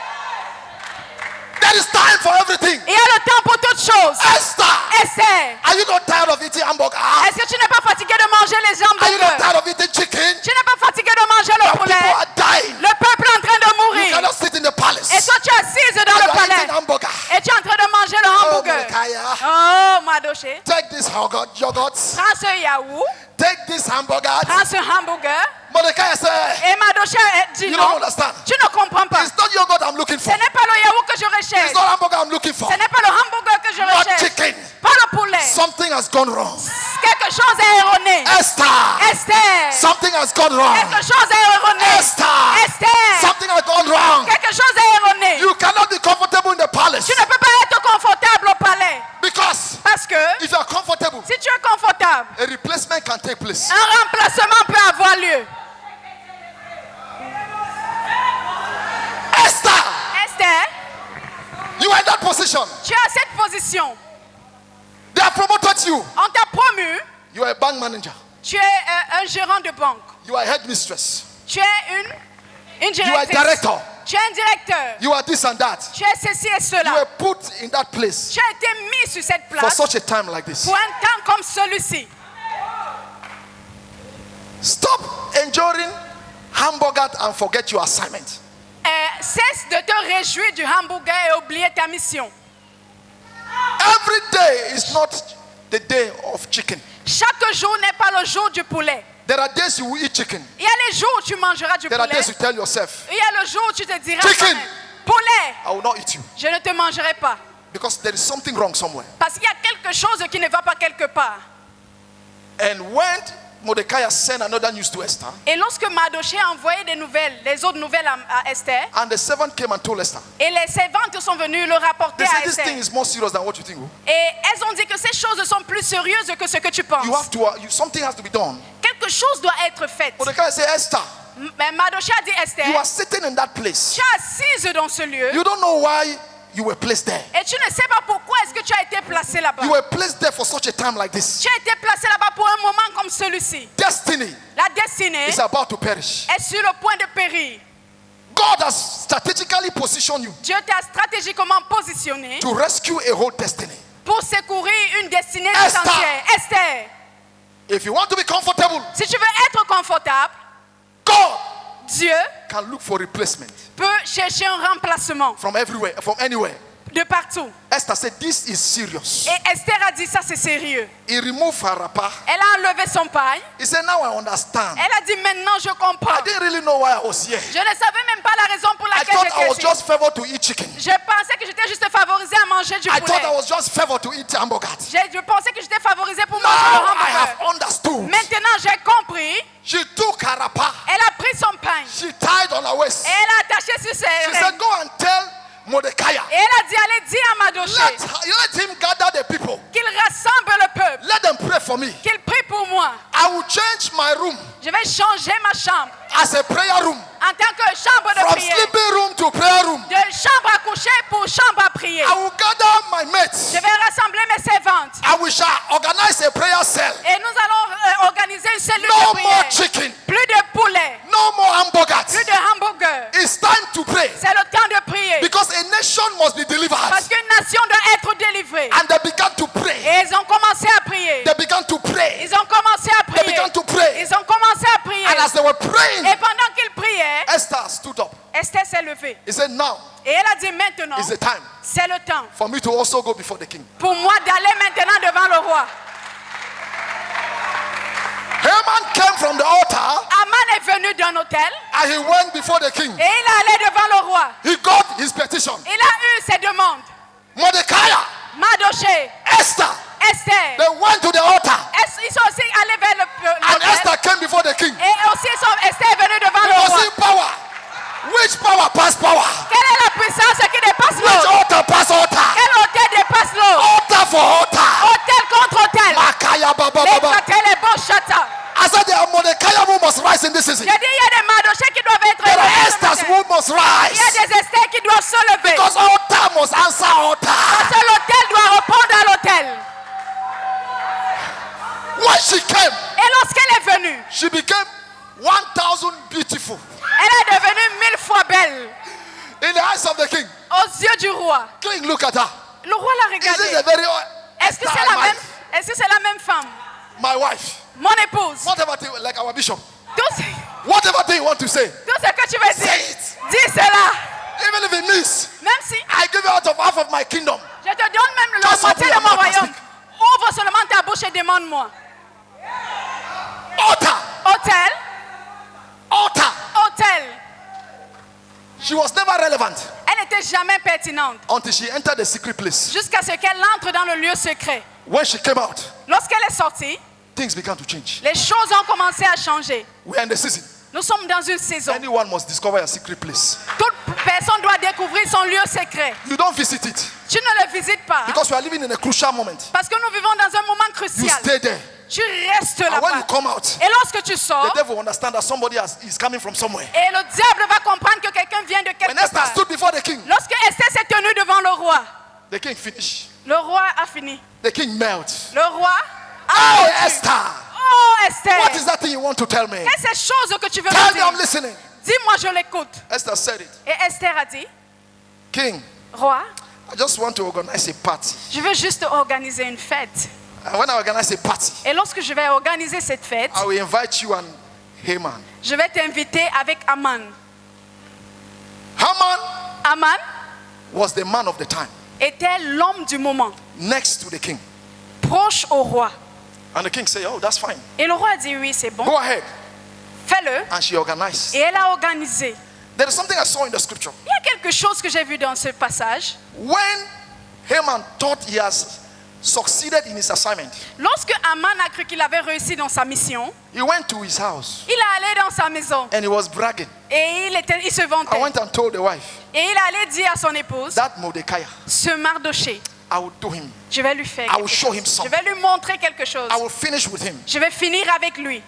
B: There is time for everything.
C: Il y a le temps pour toutes choses.
B: Esther,
C: Esther,
B: are you not tired of eating hamburger?
C: est-ce que tu n'es pas fatigué de manger les
B: Are you not
C: hamburgers?
B: tired of eating chicken?
C: Tu n'es pas fatigué de manger le
B: People
C: poulet?
B: are dying.
C: Le peuple est en train de
B: You
C: mourir.
B: cannot sit in the palace.
C: Et toi, tu es assise dans
B: And
C: le
B: you are
C: palais.
B: eating hamburger.
C: Et tu es en train de manger le
B: Oh,
C: hamburger.
B: Mordecai,
C: Oh, Mardochée.
B: take this yogurt.
C: Prends ce yaourt.
B: Take this hamburger.
C: Prends ce hamburger.
B: Mordecai said,
C: Et Mardochée dit
B: you
C: non.
B: don't understand.
C: Tu ne comprends pas.
B: It's not yogurt I'm looking
C: Ce
B: for.
C: n'est pas le yaourt que je recherche.
B: It's not hamburger I'm looking for.
C: Ce n'est pas le hamburger que je
B: Not
C: recherche.
B: chicken.
C: Pas le poulet.
B: Something has gone wrong.
C: Quelque chose est erroné.
B: Esther,
C: Esther.
B: something has gone wrong.
C: Quelque chose est erroné.
B: Esther,
C: Esther.
B: something has gone wrong.
C: Quelque chose est erroné.
B: You cannot be comfortable in the palace
C: Tu ne peux pas être confortable au palais.
B: because
C: Parce que
B: if you are comfortable,
C: si tu es confortable,
B: a replacement can take place.
C: un remplacement peut avoir lieu.
B: Esther,
C: Esther,
B: you are in that position.
C: tu es à cette position.
B: They have promoted you.
C: On t'a promu. promu.
B: You are a bank manager.
C: Tu es un gérant de banque.
B: You are a headmistress.
C: Tu es une directrice.
B: You are a director.
C: Tu es un directeur.
B: You are this and that.
C: Tu es ceci et cela.
B: You were put in that place
C: Tu as été mis sur cette
B: for
C: place
B: such a time like this.
C: pour un temps comme celui-ci.
B: Stop enjoying hamburger and forget your assignment.
C: Cesse de te réjouir du hamburger et oublier ta mission.
B: Every day is not the day of chicken.
C: Chaque jour n'est pas le jour du poulet.
B: There are days you will eat chicken.
C: Il y a les jours où tu mangeras du
B: There are
C: poulet.
B: days you tell yourself,
C: Il y a le jour où tu te diras
B: Chicken.
C: toi-même, poulet,
B: I will not eat you.
C: je ne te mangerai pas.
B: Because there is something wrong somewhere.
C: Parce qu'il y a quelque chose qui ne va pas quelque part.
B: And when Mordecai sent another news to Esther,
C: Et lorsque Mardochée a envoyé des nouvelles, les autres nouvelles à Esther,
B: and the servant came and told Esther,
C: et les servantes sont venues le rapporter
B: they
C: à
B: said this
C: Esther.
B: thing is more serious than what you think.
C: Et elles ont dit que ces choses sont plus sérieuses que ce que tu penses.
B: You have to, something has to be done.
C: Quelque chose doit être fait.
B: Mordecai said, Esther,
C: Mais Mardochée a dit Esther,
B: you are sitting in that place.
C: tu es assise dans ce lieu
B: You don't know why you were placed there.
C: et tu ne sais pas pourquoi est-ce que tu as été placé là-bas.
B: You were placed there for such a time like this.
C: Tu as été placé là-bas pour un moment comme celui-ci.
B: Destiny
C: La destinée
B: is about to perish.
C: est sur le point de périr.
B: God has strategically positioned you
C: Dieu t'a stratégiquement positionné
B: to rescue a whole destiny.
C: pour secourir une destinée
B: Esther.
C: tout entière. Esther,
B: If you want to be comfortable,
C: si tu veux être confortable,
B: God
C: Dieu
B: can look for replacement
C: peut chercher un remplacement
B: from everywhere, from anywhere.
C: de partout.
B: Esther said, this is serious.
C: Et Esther a dit ça c'est sérieux.
B: He removed her wrapper.
C: Elle a enlevé son paille.
B: He said, now I understand.
C: Elle a dit maintenant je comprends.
B: I didn't really know why I was here.
C: Je ne savais même pas la raison pour
B: I
C: laquelle
B: thought I was
C: j'étais ici.
B: just favored to eat chicken.
C: Je pensais que j'étais juste favorisée à manger du
B: I thought I
C: poulet.
B: was just favored to eat hamburger.
C: Je pensais que j'étais favorisée pour
B: Now
C: manger le
B: I have
C: hamburger.
B: understood.
C: Maintenant j'ai compris.
B: She took her wrapper.
C: Elle a pris son pain.
B: She tied on her waist.
C: Et elle a attaché sur ses
B: She
C: reins.
B: said, go and tell Mordecai.
C: Et elle a dit, allez dire à Mardochée
B: Let him gather the people.
C: qu'il rassemble le peuple,
B: Let them pray for me.
C: qu'il prie pour moi.
B: I will change my room
C: Je vais changer ma chambre
B: as a prayer room.
C: en tant que chambre de
B: From
C: prière.
B: sleeping room to prayer room.
C: De chambre à coucher pour chambre à prier.
B: I will gather my mates.
C: Je vais rassembler mes servantes.
B: And we shall organize a prayer cell.
C: Et nous allons organiser une cellule
B: No
C: de
B: more
C: prière.
B: chicken.
C: Plus de poulet,
B: No more hamburgers.
C: plus de hamburgers.
B: It's time to pray.
C: C'est le temps de prier.
B: Because a nation must be delivered.
C: Parce qu'une nation doit être délivrée.
B: And they began to pray.
C: Et ils ont commencé à prier.
B: They began to pray.
C: Ils ont commencé à
B: They
C: prier.
B: began to pray.
C: Ils ont commencé à prier.
B: And as they were praying,
C: Et pendant qu'ils priaient,
B: Esther stood up.
C: Esther s'est levée.
B: He said, now
C: Et elle a dit maintenant,
B: is the time
C: c'est le temps
B: for me to also go before the king.
C: pour moi d'aller maintenant devant le roi.
B: Haman came from the altar
C: Aman est venu d'un hôtel
B: and he went before the king.
C: et il est allé devant le roi.
B: He got his petition.
C: Il a eu ses demandes.
B: Mordecai,
C: Mardochée,
B: Esther,
C: Esther,
B: they went to the altar.
C: ils sont aussi allés vers
B: And
C: l'hôtel.
B: Esther came before the king.
C: Et aussi Esther est venue devant
B: He
C: le
B: was
C: roi.
B: in power. Which power pass power?
C: Quelle est la puissance qui dépasse
B: Which
C: l'autre?
B: altar pass altar?
C: Quel hôtel dépasse l'autre?
B: Altar for altar.
C: Hôtel contre hôtel.
B: Makaya baba
C: Les
B: baba.
C: hôtels et beaux châteaux.
B: I said there are Mordecai who must rise in this season.
C: J'ai dit, il y a des Mardochées qui doivent être
B: There are
C: élevés.
B: Esthers who must
C: Il y a
B: rise.
C: des Esther qui doivent se lever.
B: Because altar must answer altar.
C: Parce que l'hôtel doit répondre à l'hôtel.
B: When she came,
C: Et lorsqu'elle est venue,
B: she became 1,000 beautiful
C: elle est devenue 1000 fois belle
B: in the eyes of the king.
C: aux yeux du roi.
B: King, look at her.
C: Le roi l'a
B: Is this
C: regardée.
B: a very
C: Est-ce que
B: Esther,
C: c'est la même? Est-ce que c'est la même femme?
B: my wife?
C: Mon épouse.
B: Whatever thing, like our bishop.
C: Tout
B: Whatever thing you want to say,
C: ce que tu veux
B: say
C: dire,
B: it.
C: dis cela.
B: Even if it means
C: Même si
B: I give you out of half of my kingdom.
C: je te donne même
B: Just
C: la moitié
B: open
C: de
B: your
C: mon
B: mouth and
C: royaume, ouvre seulement ta bouche et demande-moi.
B: Altar,
C: Hôtel,
B: altar.
C: hôtel.
B: She was never relevant
C: Elle n'était jamais pertinente
B: until she entered the secret place.
C: jusqu'à ce qu'elle entre dans le lieu secret.
B: When she came out,
C: Lorsqu'elle est sortie,
B: things began to change.
C: les choses ont commencé à changer.
B: We are in the season.
C: Nous sommes dans une saison.
B: Anyone must discover a secret place.
C: Toute personne doit découvrir son lieu secret.
B: You don't visit it
C: Tu ne le visites pas
B: because we are living in a crucial moment.
C: parce que nous vivons dans un moment
B: You
C: crucial.
B: stay there.
C: Tu restes
B: And when you
C: là-bas.
B: come out,
C: Et lorsque tu
B: the
C: sors,
B: devil will understand that somebody is coming from somewhere.
C: et le diable va comprendre que quelqu'un vient de
B: When
C: quelque
B: Esther
C: part.
B: stood before the king,
C: Lorsque Esther s'est tenue devant le roi,
B: the king finished.
C: le roi a fini.
B: The king knelt.
C: Le roi a
B: Hey, Esther.
C: Oh Esther.
B: What is that thing you want to tell me?
C: Qu'est-ce que cette chose que tu veux
B: Tell
C: me
B: me I'm
C: dire?
B: listening.
C: Dis-moi, je l'écoute.
B: Esther said it.
C: Et Esther a dit,
B: King,
C: roi,
B: I just want to organize a party.
C: je veux juste organiser une fête.
B: And when I organize a party,
C: Et lorsque je vais organiser cette fête,
B: I will invite you and Haman.
C: je vais t'inviter avec Aman.
B: Haman
C: Aman
B: was the man of the time,
C: était l'homme du moment,
B: next to the king.
C: proche au roi.
B: And the king said, oh, that's fine.
C: Et le roi a dit, oui, c'est bon,
B: Go ahead.
C: fais-le.
B: And she organized.
C: Et elle a organisé.
B: There is something I saw in the scripture.
C: Il y a quelque chose que j'ai vu dans ce passage.
B: When Haman thought he has succeeded in his assignment,
C: Lorsque Aman a cru qu'il avait réussi dans sa mission,
B: he went to his house
C: il est allé dans sa maison
B: and he was bragging.
C: et il se
B: I
C: vantait.
B: went and told the wife,
C: Et il allait dire à son épouse,
B: that Mordecai,
C: ce Mardoché,
B: I will do him.
C: je vais lui faire
B: I will
C: quelque
B: show
C: chose.
B: him something.
C: Je vais lui montrer quelque chose.
B: I will finish with him.
C: Je vais finir avec lui.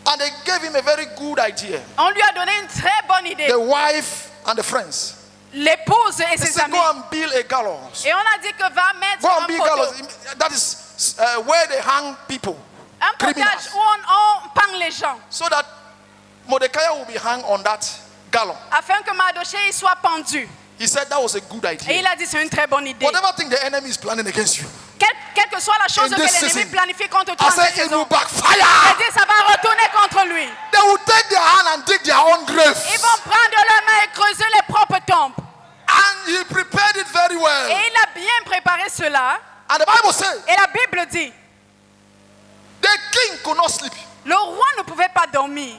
B: And they gave him a very good idea.
C: On lui a donné une très bonne idée.
B: The wife and the friends.
C: L'épouse et
B: They
C: ses
B: said,
C: amis.
B: go and build a gallows.
C: Et on a dit que va mettre
B: Go and
C: un
B: build
C: poteau.
B: gallows. That is where they hang people.
C: Un potage
B: Criminals.
C: où on pend les gens.
B: So that Mordecai will be hung on that gallows.
C: Afin que Mardoché il soit pendu.
B: He said that was a good
C: Et il
B: idea.
C: a dit c'est une très bonne idée.
B: Whatever thing the enemy is planning against you,
C: Quelle que soit la chose
B: In
C: que
B: this
C: l'ennemi
B: season,
C: planifie contre toi
B: I
C: en cette
B: said it will
C: saison,
B: backfire.
C: il dit ça va retourner contre lui.
B: They will take their hand and dig their own grave.
C: Ils vont prendre leurs mains et creuser les propres tombes.
B: And he prepared it very well.
C: Et il a bien préparé cela.
B: And the Bible says
C: Et la Bible dit,
B: the king could not sleep.
C: le roi ne pouvait pas dormir.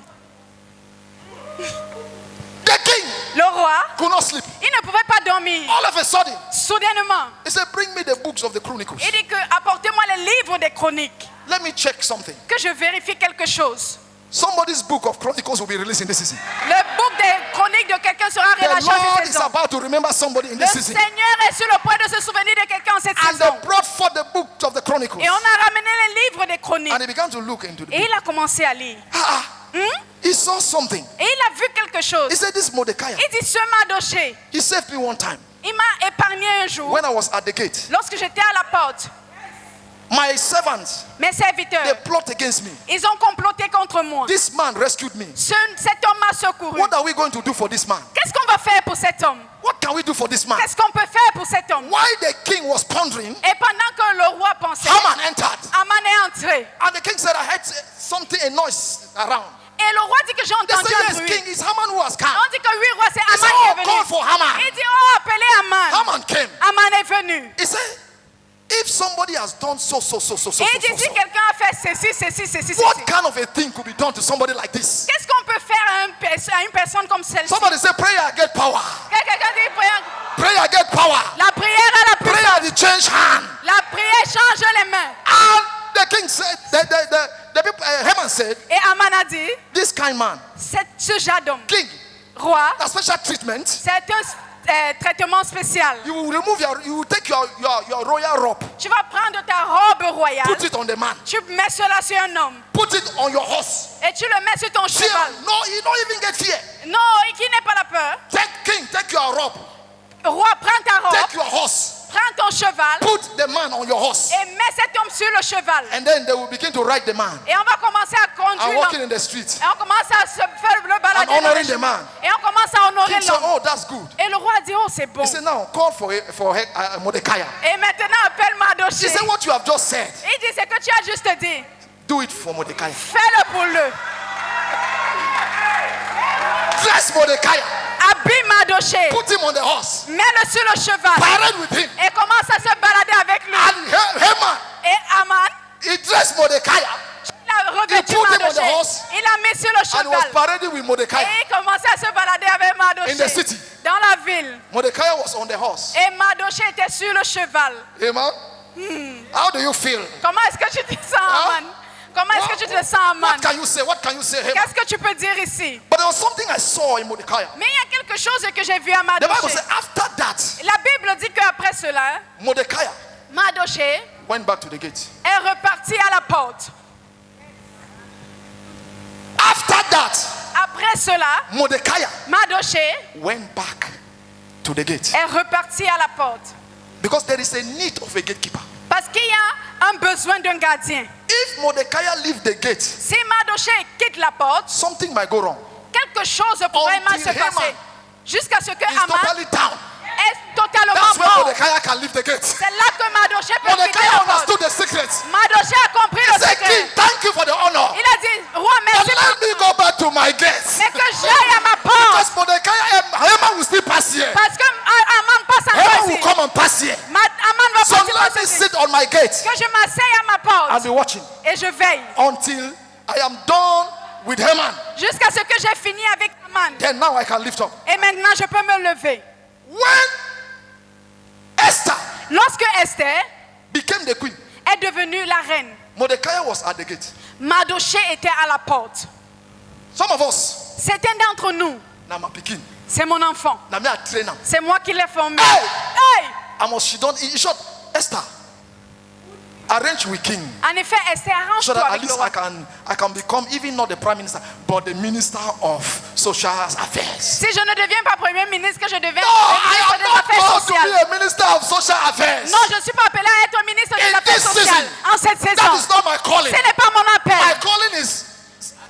B: The king
C: Le roi,
B: could not sleep.
C: il ne pouvait pas dormir.
B: All of a sudden,
C: Soudainement,
B: he said, bring me the books of the Chronicles.
C: il dit que apportez-moi les livres des chroniques.
B: Let me check something.
C: Que je vérifie quelque chose.
B: Somebody's book of Chronicles will be released in this season.
C: Le book des chroniques de quelqu'un sera
B: The
C: relâché en
B: Lord
C: cette
B: is
C: saison.
B: about to remember somebody in
C: Le
B: this season.
C: Seigneur est sur le point de se souvenir de quelqu'un en cette
B: And
C: saison.
B: they brought forth the book of the Chronicles.
C: Et on a ramené les livres des chroniques.
B: And he began to look into the
C: Et
B: book.
C: il a commencé à lire.
B: He saw something.
C: Et il a vu quelque chose.
B: He said, this Mordecai,
C: Il dit, ce Mardoché,
B: he saved me one time
C: il m'a épargné un jour.
B: when I was at the gate.
C: Lorsque j'étais à la porte,
B: My servants,
C: mes
B: they
C: serviteurs,
B: plot against me.
C: ils ont comploté contre moi.
B: This man rescued me.
C: Cet homme m'a secouru.
B: What are we going to do for this man?
C: Qu'est-ce qu'on va faire pour cet homme?
B: What can we do for this man?
C: Qu'est-ce qu'on peut faire pour cet homme?
B: While the king was pondering,
C: Et pendant que le roi pensait,
B: Haman entered.
C: Aman est entré.
B: And the king said, I heard something, a noise around.
C: Et le roi dit que j'ai
B: They
C: entendu
B: said,
C: un
B: yes,
C: bruit.
B: king, it's Haman who has come.
C: On dit que oui, roi, c'est
B: He said,
C: Aman qui
B: oh,
C: est
B: call
C: venu.
B: for Haman.
C: Il dit, oh, appelez Aman.
B: Haman came.
C: Aman est venu.
B: He said, if somebody has done so,
C: Et il dit, si quelqu'un a fait ceci,
B: what kind of a thing could be done to somebody like this?
C: qu'est-ce qu'on peut faire à une personne comme celle-ci?
B: Somebody say, prayer get power.
C: Quelqu'un dit,
B: Prayer get power.
C: la prière a la puissance.
B: Prayer they change hand.
C: La prière change les mains.
B: And the king said, the people, Haman said,
C: Et Aman a dit,
B: this kind man,
C: ce genre d'homme,
B: king,
C: roi,
B: a special treatment.
C: c'est un traitement spécial.
B: You will remove you will take your royal robe,
C: Tu vas prendre ta robe royale,
B: put it on the man,
C: tu mets cela sur un homme
B: put it on your horse.
C: et tu le mets sur ton
B: Fear,
C: cheval.
B: no, you don't even get fear.
C: Non, et qui n'est pas la peur?
B: Take your robe,
C: Roi, prends ta robe,
B: take your horse,
C: prends ton cheval
B: put the man on your horse,
C: et mets cet homme sur le cheval.
B: and then they will begin to ride the man
C: Et on va commencer à
B: and
C: conduire
B: walking
C: l'homme.
B: in the street
C: Et on commence à se faire le
B: and
C: balader dans
B: honoring
C: le
B: the man.
C: chemin. Et on commence à honorer
B: King said,
C: l'homme.
B: oh, that's good.
C: Et le roi a dit, oh, c'est bon.
B: He said, now call for Mordecai.
C: Et maintenant, appelle Mardoché.
B: He said, what you have just said,
C: Il dit, c'est que tu as juste dit.
B: do it for Mordecai.
C: Fais-le pour le.
B: Dress Mordecai,
C: Habille Mardoché.
B: put him on the horse,
C: Mets-le sur le cheval.
B: parade with him.
C: Et commence à se balader avec lui.
B: And Haman,
C: Et Aman,
B: he dressed Mordecai
C: il a revêtu
B: He put him on
C: Mardoché.
B: the horse.
C: Il l'a mis sur le
B: and was
C: cheval.
B: parading with Mordecai.
C: Et il commençait à se balader avec Mardoché.
B: In the city.
C: Dans la ville.
B: Mordecai was on the horse.
C: Et Mardoché était sur le cheval.
B: Amen. How do you feel?
C: Comment est-ce que tu te sens, Aman? Comment est-ce que tu te sens, Aman?
B: What can you say? What can you say, Haman?
C: Qu'est-ce que tu peux dire ici?
B: But there was something I saw in Mordecai.
C: Mais il y a quelque chose que j'ai vu à
B: The Bible
C: Mardoché.
B: says after that,
C: La Bible dit qu'après cela,
B: Mordecai
C: Mardoché
B: went back to the gate.
C: est reparti à la porte.
B: After that,
C: Après cela,
B: Mordecai
C: Mardoché
B: went back to the gate.
C: est reparti à la porte.
B: Because there is a need of a gatekeeper.
C: Parce qu'il y a un besoin d'un gardien.
B: If Mordecai leave the gate,
C: Si Mardoché quitte la porte,
B: something might go wrong.
C: quelque chose pourrait mal se
B: Until
C: passer.
B: Haman
C: Jusqu'à ce que
B: He's
C: Haman
B: totally down.
C: est totalement
B: That's where
C: mort.
B: Mordecai can leave the gate.
C: C'est là que Mardoché peut
B: Mordecai
C: quitter la porte.
B: understood the secret.
C: Mardoché a compris
B: He
C: le
B: said,
C: secret.
B: King, thank you for the honor.
C: Il a dit, roi,
B: But
C: merci
B: let me
C: beaucoup.
B: go back to my gate.
C: Mais que j'aille à ma porte.
B: Because Mordecai, Haman will still pass here.
C: Parce que Haman passe à
B: Haman will
C: passer.
B: come and pass here.
C: Haman va
B: So
C: passer
B: let me
C: par ceci.
B: sit on my gate
C: Que je m'asseye à ma
B: and
C: porte
B: be watching
C: et je veille.
B: until I am done with Haman.
C: Jusqu'à ce que j'ai fini avec Haman.
B: Then now I can lift up.
C: Et maintenant, je peux me lever.
B: When Esther
C: Lorsque Esther
B: became the queen,
C: est devenue la reine,
B: Mordecai was at the gate.
C: Mardoché était à la porte.
B: Some of us,
C: Certains d'entre nous,
B: now my picking,
C: c'est mon enfant.
B: now me a trainer.
C: C'est moi qui l'ai formé.
B: Hey!
C: Hey!
B: I must she don't. In short, Esther, arrange with king
C: En effet, Esther,
B: so
C: arrange-toi
B: that at
C: avec le
B: least
C: roi.
B: I can become even not the prime minister, but the minister of social affairs.
C: Si je ne deviens pas premier ministre, que je deviens
B: No, I
C: ministre
B: am
C: des
B: not
C: Affaires
B: called to
C: sociales.
B: be a minister of social affairs.
C: Non, je ne suis pas appelé à être ministre des
B: In
C: Affaires
B: this
C: sociales.
B: season,
C: En cette
B: That
C: saison,
B: is not my calling.
C: ce n'est pas mon
B: My
C: appel.
B: calling is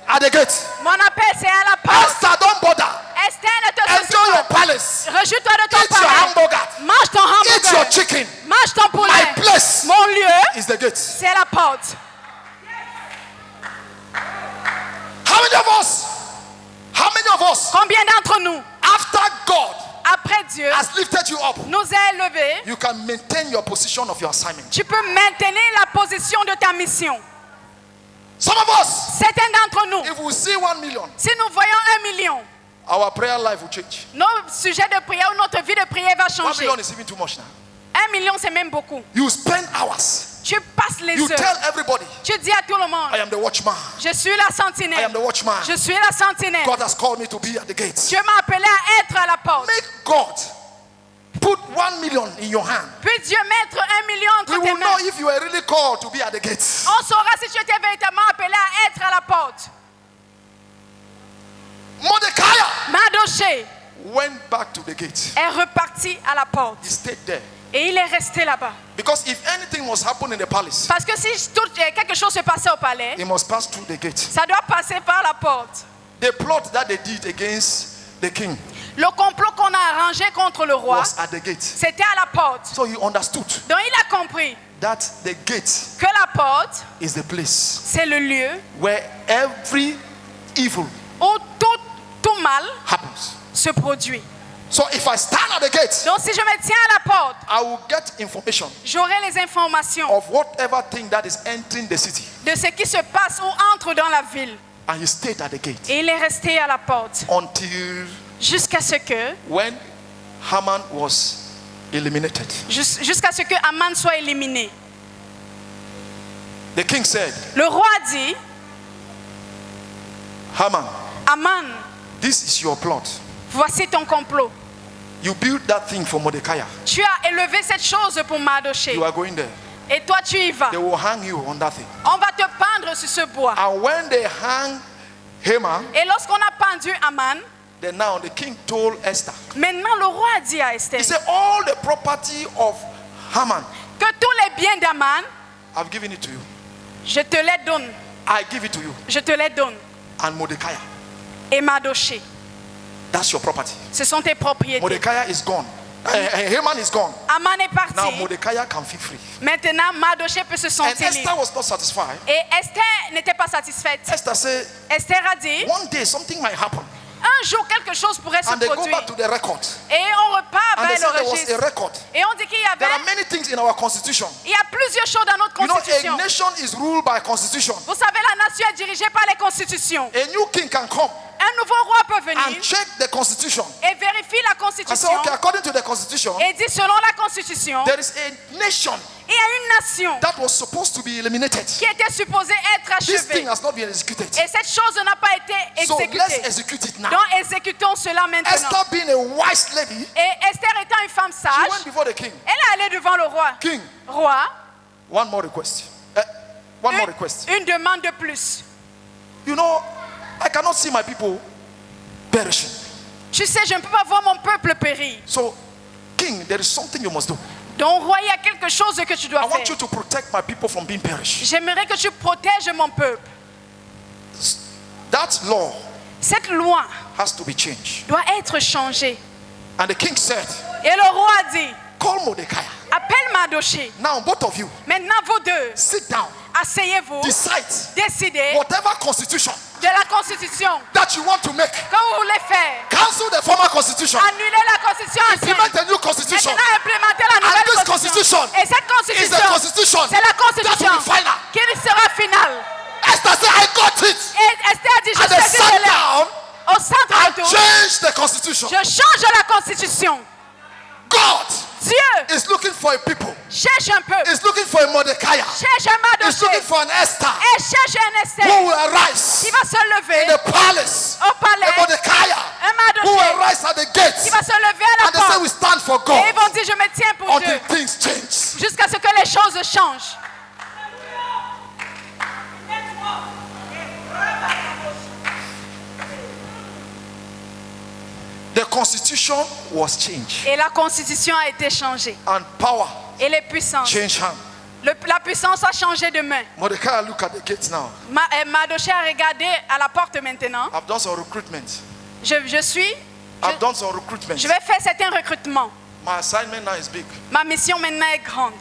B: at the gate.
C: Mon appel, c'est à la porte.
B: Esther, don't bother.
C: Esther, ne te
B: Enjoy
C: soucie
B: your
C: pas.
B: palace.
C: Rejouis-toi de ton
B: Eat your
C: palais.
B: hamburger.
C: Mange ton
B: Eat your
C: hamburger.
B: chicken.
C: Mange ton poulet.
B: My place
C: Mon lieu,
B: is the gate.
C: c'est la porte.
B: How many of us? How many of us?
C: Combien d'entre nous,
B: After God
C: après Dieu,
B: has lifted you up,
C: nous a élevés,
B: you can maintain your position of your assignment.
C: tu peux maintenir la position de ta mission.
B: Some of us,
C: Certains d'entre nous,
B: if we see 1 million,
C: si nous voyons 1 million,
B: our prayer life will change.
C: nos sujets de prière ou notre vie de prière va
B: 1
C: changer.
B: million is even too much now.
C: 1 million, c'est même beaucoup.
B: You spend hours.
C: Tu passes les
B: You
C: heures.
B: tell everybody,
C: Tu dis à tout le monde,
B: I am the watchman.
C: je suis la
B: I
C: sentinelle.
B: am the watchman.
C: Je suis la sentinelle.
B: God has called me to be at the gate.
C: Dieu m'a appelé à être à la porte.
B: Make God put 1 million in your hand.
C: Puis Dieu mettre 1 million
B: We
C: entre tes
B: will know
C: mains.
B: if you are really called to be at the gate.
C: On saura si tu étais véritablement appelé à être à la porte.
B: Mordecai
C: Mardoché
B: went back to the gate.
C: est reparti à la porte.
B: He stayed there.
C: Et il est resté là-bas.
B: Because if anything was happening in the palace,
C: Parce que si quelque chose se passait au palais,
B: he must pass through the gate.
C: ça doit passer par la porte.
B: The plot that they did against the king
C: Le complot qu'on a arrangé contre le roi,
B: was at the gate.
C: c'était à la porte.
B: So he understood
C: Donc il a compris
B: that the gate
C: que la porte,
B: is the place
C: c'est le lieu
B: where every evil
C: où tout mal
B: happens.
C: se produit.
B: So if I stand at the gate,
C: Donc si je me tiens à la porte,
B: I will get information
C: j'aurai les informations
B: of whatever thing that is entering the city.
C: de ce qui se passe ou entre dans la ville.
B: And he stayed at the gate
C: Et il est resté à la porte
B: until
C: jusqu'à ce que
B: when Haman was eliminated.
C: jusqu'à ce que Haman soit éliminé.
B: The king said,
C: Le roi dit,
B: Haman,
C: Haman,
B: this is your plot.
C: voici ton complot.
B: You built that thing for Mordecai.
C: Tu as élevé cette chose pour Mardoché.
B: You are going there.
C: Et toi tu y vas.
B: They will hang you on that thing.
C: On va te pendre sur ce bois.
B: And when they hang Haman,
C: Et lorsqu'on a pendu Haman,
B: then now the king told Esther.
C: maintenant le roi a dit à Esther
B: He said, all the property of Haman,
C: que tous les biens d'Haman,
B: I've given it to you.
C: je te les donne.
B: I give it to you.
C: Je te les donne.
B: And Mordecai,
C: Et Mardoché,
B: that's your property.
C: ce sont tes propriétés.
B: Mordecai is gone. Haman is gone.
C: Haman est
B: Now
C: parti.
B: Mordecai can feel free.
C: Maintenant, Mardoché peut se
B: And
C: sentir
B: Esther
C: libre.
B: was not satisfied.
C: Et Esther n'était pas satisfaite.
B: Esther said,
C: Esther a dit,
B: one day something might happen.
C: un jour quelque chose pourrait se
B: And they go
C: produire.
B: back to the record.
C: Et on repart
B: And they
C: vers
B: said
C: le
B: there was
C: registre.
B: a record.
C: Et on dit qu'il y
B: There are
C: avait,
B: many things in our constitution.
C: il y a plusieurs choses dans notre
B: You know,
C: constitution.
B: a nation is ruled by constitution.
C: Vous savez, la nation est dirigée par les constitutions.
B: A new king can come
C: Un nouveau roi peut venir
B: and check the constitution.
C: et vérifie la
B: I
C: constitution
B: said, okay, according to the constitution,
C: et dit selon la constitution,
B: there is a nation
C: il y a une nation
B: that was supposed to be eliminated.
C: qui était supposée être
B: This
C: achevée.
B: thing has not been executed.
C: Et cette chose n'a pas été
B: So let's
C: exécutée.
B: execute it now.
C: Donc exécutons cela maintenant.
B: Esther, being a wise lady,
C: Et Esther étant une femme
B: she
C: sage,
B: went before the king.
C: elle est allée devant le roi.
B: King,
C: Roi,
B: one more request. One more request.
C: une demande de plus.
B: You know, I cannot see my people perishing.
C: Tu sais, je ne peux pas voir mon peuple périr.
B: So, king, there is something you must do.
C: Donc, roi, il y a quelque chose que tu dois
B: I want
C: faire.
B: you to protect my people from being perished.
C: J'aimerais que tu protèges mon peuple.
B: That law
C: Cette loi
B: has to be changed.
C: doit être changée.
B: And the king said,
C: Et le roi a dit,
B: call Mordecai.
C: appelle Mardoché.
B: Now both of you,
C: Maintenant, vous deux,
B: sit down.
C: asseyez-vous,
B: Decide
C: décidez
B: whatever constitution
C: de la constitution
B: that you want to make.
C: que vous voulez faire.
B: Cancel the former constitution.
C: Annulez la constitution ancienne.
B: Implement a new constitution.
C: Maintenant, implémentez la
B: And
C: nouvelle
B: this
C: constitution.
B: constitution
C: Et cette
B: is the constitution
C: c'est la
B: that
C: constitution
B: will be final.
C: qui sera finale.
B: Esther said, I got it.
C: Et Esther a dit, je
B: And they
C: sais
B: sat
C: que
B: down
C: au centre
B: and
C: de tout,
B: changed the constitution.
C: je change la constitution.
B: God
C: Dieu
B: is looking for a people.
C: cherche un peuple,
B: Is looking for a Mordecai.
C: cherche un
B: Is looking
C: Mardoché
B: for an Esther
C: et cherche un
B: who
C: Esther
B: will arise
C: qui va se lever
B: in the palace.
C: au palais,
B: A Mordecai
C: un
B: who will
C: Mardoché
B: arise at the gates.
C: qui va se lever à la
B: And they say
C: porte.
B: we stand for
C: Et
B: God
C: ils vont dire, je me tiens pour
B: until
C: Dieu
B: things change.
C: jusqu'à ce que les choses changent.
B: The constitution was changed
C: Et la constitution a été changée.
B: and power
C: Et les puissances.
B: changed hand.
C: La puissance a changé de main.
B: Mordecai, look at the gate now.
C: Mardoché a regardé à la porte maintenant.
B: I've done some recruitment.
C: Je
B: I've done some recruitment.
C: vais faire certains recrutements.
B: My assignment now is big.
C: Ma mission maintenant est grande.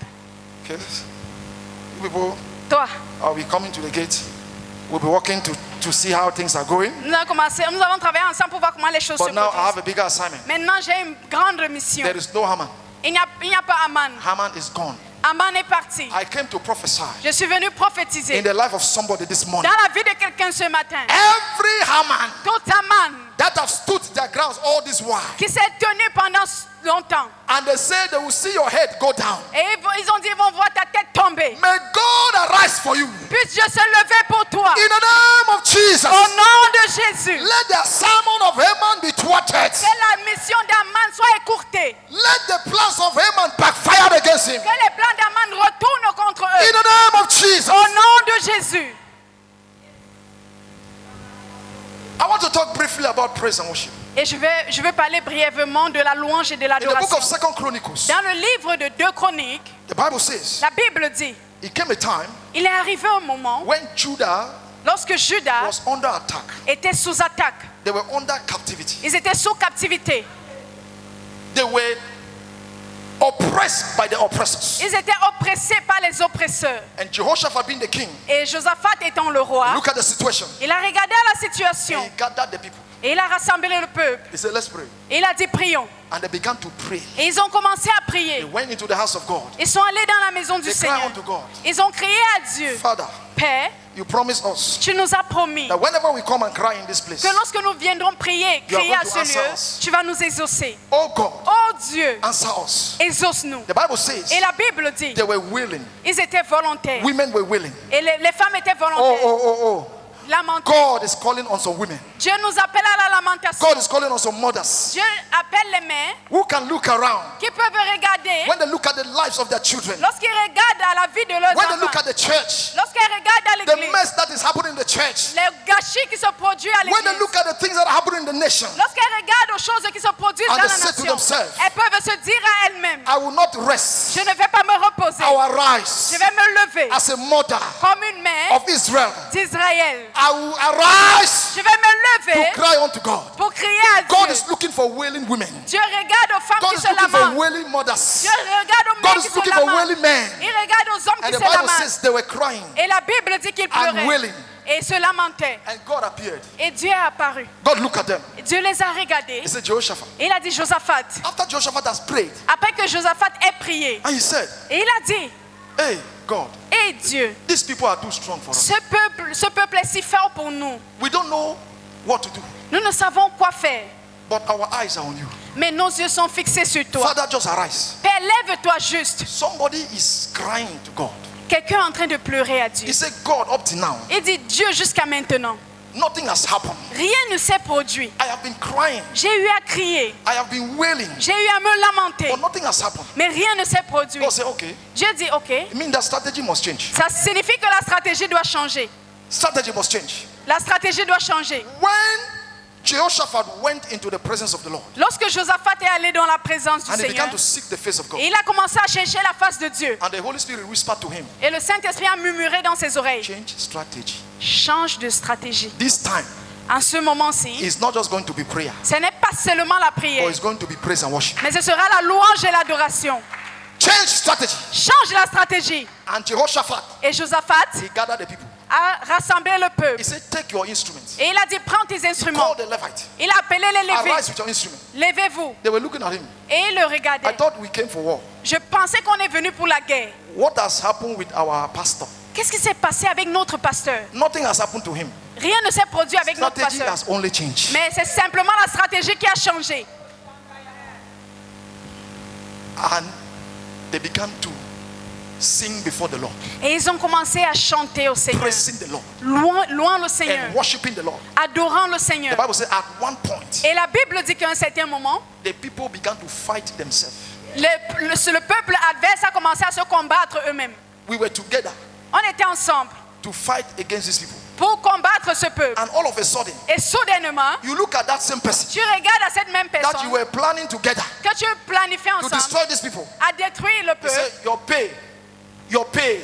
B: Okay. You people,
C: Toi,
B: I'll be coming to the gate. We'll be working to see how things are going.
C: nous avons travaillé ensemble pour voir comment les choses se
B: But now I
C: produisent.
B: have a bigger assignment.
C: Maintenant, j'ai une grande mission.
B: There is no Haman.
C: Il n'y a pas Aman.
B: Haman is gone.
C: Aman est parti.
B: I came to prophesy
C: Je suis venu prophétiser
B: in the life of somebody this morning.
C: dans la vie de quelqu'un ce matin.
B: Every Haman
C: Tout Aman
B: that have stood their grounds all this while,
C: qui s'est tenu pendant longtemps.
B: and they say they will see your head go down.
C: Et ils ont dit, ils vont voir ta tête tomber.
B: May God arise for you.
C: Puisse Dieu se lever pour toi.
B: In the name of Jesus,
C: Au nom de Jésus.
B: let the sermon of Haman be thwarted.
C: Que la mission d'Aman soit écourtée.
B: Let the plans of Haman backfire against him.
C: Que les plans d'Aman retournent contre
B: In
C: eux.
B: the name of Jesus.
C: Au nom de Jésus.
B: I want to talk briefly about praise and worship.
C: Et je vais parler brièvement de la louange et de
B: In the book
C: l'adoration.
B: of 2 Chronicles,
C: Dans le livre de 2 Chroniques,
B: the Bible says,
C: la Bible dit,
B: it came a time
C: il est arrivé un moment
B: when Judah
C: lorsque Juda
B: was under attack.
C: était sous attaque.
B: They were under captivity.
C: Ils étaient sous captivité.
B: They were oppressed by the oppressors.
C: Ils étaient oppressés par les oppresseurs.
B: And Jehoshaphat being the king,
C: Et Josaphat étant le roi,
B: look at the situation.
C: il a regardé à la
B: And
C: situation
B: he gathered the people.
C: et il a rassemblé le peuple.
B: He said, let's pray.
C: Et il a dit prions.
B: And they began to pray.
C: Et ils ont commencé à
B: They
C: prier.
B: went into the house of God.
C: Ils sont allés dans la maison du
B: They cried
C: Seigneur.
B: unto God.
C: Ils ont crié à Dieu.
B: Father,
C: Père,
B: you promised us
C: tu nous as promis
B: that whenever we come and cry in this place,
C: que lorsque nous viendrons prier,
B: You are
C: crier
B: going
C: à
B: to
C: ce
B: answer
C: lieu,
B: us.
C: tu vas nous exaucer.
B: oh God,
C: Oh Dieu,
B: answer us.
C: exauce-nous.
B: The Bible says
C: Et la Bible dit,
B: they were willing.
C: ils étaient volontaires.
B: Women were willing.
C: Et les femmes étaient
B: Oh,
C: volontaires.
B: oh.
C: Lamentaires.
B: God is calling on some women.
C: Dieu nous appelle à la lamentation.
B: God is calling on some mothers
C: Dieu appelle les mères
B: who can look around
C: qui peuvent regarder
B: when they look at the lives of their children,
C: lorsqu'elles regardent à la vie de leurs
B: when they look
C: enfants.
B: at the church,
C: Lorsqu'elles regardent à
B: the
C: l'église,
B: mess that is happening in the church,
C: les gâchis qui se produisent à
B: when they
C: l'église.
B: look at the things that are happening in the nation.
C: Lorsqu'elles regardent aux choses qui se produisent
B: And
C: dans
B: they
C: la
B: say to
C: nation,
B: themselves,
C: elles peuvent se dire à elles-mêmes,
B: I will not rest.
C: je ne vais pas me reposer.
B: I will rise
C: Je vais me lever
B: as a mother
C: comme une mère
B: of Israel.
C: d'Israël.
B: I will arise
C: Je vais me
B: to
C: lever
B: cry unto God.
C: pour crier à
B: God
C: Dieu.
B: is looking for wailing women.
C: Dieu regarde aux femmes
B: God
C: qui
B: is
C: se
B: looking for
C: lamentent.
B: wailing mothers.
C: Dieu regarde aux
B: God
C: mères
B: is
C: qui se
B: looking for
C: lamentent.
B: wailing men.
C: Il regarde aux hommes
B: And
C: qui
B: the
C: se
B: Bible
C: lamentent.
B: says they were crying.
C: Et la Bible dit qu'ils
B: And
C: pleuraient
B: wailing.
C: et se lamentaient.
B: And God appeared.
C: Et Dieu est apparu.
B: God looked at them.
C: Et Dieu les a regardés.
B: He said, Jehoshaphat.
C: Et il a dit, Josaphat.
B: After Jehoshaphat has prayed,
C: Après que Josaphat ait prié,
B: and he said,
C: et il a dit,
B: hey, God,
C: hé Dieu,
B: these people are too strong for us.
C: ce peuple est si fort pour nous.
B: We don't know what to do,
C: Nous ne savons quoi faire.
B: but our eyes are on you.
C: Mais nos yeux sont fixés sur toi.
B: Father, just arise.
C: Père, lève-toi juste.
B: Somebody is crying to God.
C: Quelqu'un est en train de pleurer à Dieu.
B: He said, God, up to now,
C: Il dit, Dieu, jusqu'à maintenant,
B: nothing has happened.
C: rien ne s'est produit.
B: I have been crying.
C: J'ai eu à crier.
B: I have been wailing.
C: J'ai eu à me lamenter.
B: But nothing has happened.
C: Mais rien ne s'est produit.
B: God said, okay.
C: Dieu dit, ok.
B: It means that strategy must change.
C: Ça signifie que la stratégie doit changer.
B: Strategy must change.
C: La stratégie doit changer.
B: When Jehoshaphat went into the presence of the Lord.
C: Lorsque Josaphat est allé dans la présence du
B: And he
C: Seigneur,
B: began to seek the face of God.
C: et il a commencé à chercher la face de Dieu.
B: And the Holy Spirit whispered to him,
C: Et le Saint-Esprit a murmuré dans ses oreilles.
B: change strategy.
C: Change de stratégie.
B: This time,
C: En ce moment-ci,
B: it's not just going to be prayer,
C: ce n'est pas seulement la
B: but
C: prière,
B: it's going to be praise and worship.
C: mais ce sera la louange et l'adoration.
B: Change strategy.
C: Change la stratégie.
B: And Jehoshaphat,
C: Et Josaphat
B: he gathered the people.
C: a rassemblé le
B: He
C: peuple.
B: said, take your instruments.
C: Et il a dit, prends tes
B: He
C: instruments.
B: called the Levites.
C: Il a appelé les
B: Arise
C: Lévites.
B: with your instrument.
C: Levez-vous.
B: They were looking at him.
C: Et ils le
B: I
C: regardaient.
B: thought we came for war.
C: Je pensais qu'on est venu pour la guerre.
B: What has happened with our pastor?
C: Qu'est-ce qui s'est passé avec notre pasteur?
B: Nothing has happened to him.
C: Rien ne s'est produit avec notre
B: Strategy
C: pasteur.
B: has only changed.
C: Mais c'est simplement la stratégie qui a changé.
B: And they began to sing before the Lord,
C: Et ils ont commencé à chanter au Seigneur.
B: praising the Lord
C: Louant le Seigneur.
B: and worshiping the Lord.
C: Adorant le
B: The
C: Seigneur.
B: Bible says at one point,
C: Et la Bible dit qu'à un certain moment,
B: the people began to fight themselves.
C: le peuple adverse a commencé à se combattre eux-mêmes.
B: We were together
C: On était ensemble
B: to fight against these people.
C: pour combattre ce peuple.
B: And all of a sudden,
C: Et soudainement,
B: you look at that same person
C: tu regardes à cette même
B: that you
C: personne
B: were planning together
C: que tu planifies
B: to
C: ensemble
B: destroy these people.
C: à détruire le
B: He
C: peuple.
B: said, your pay,
C: Ton
B: your payment,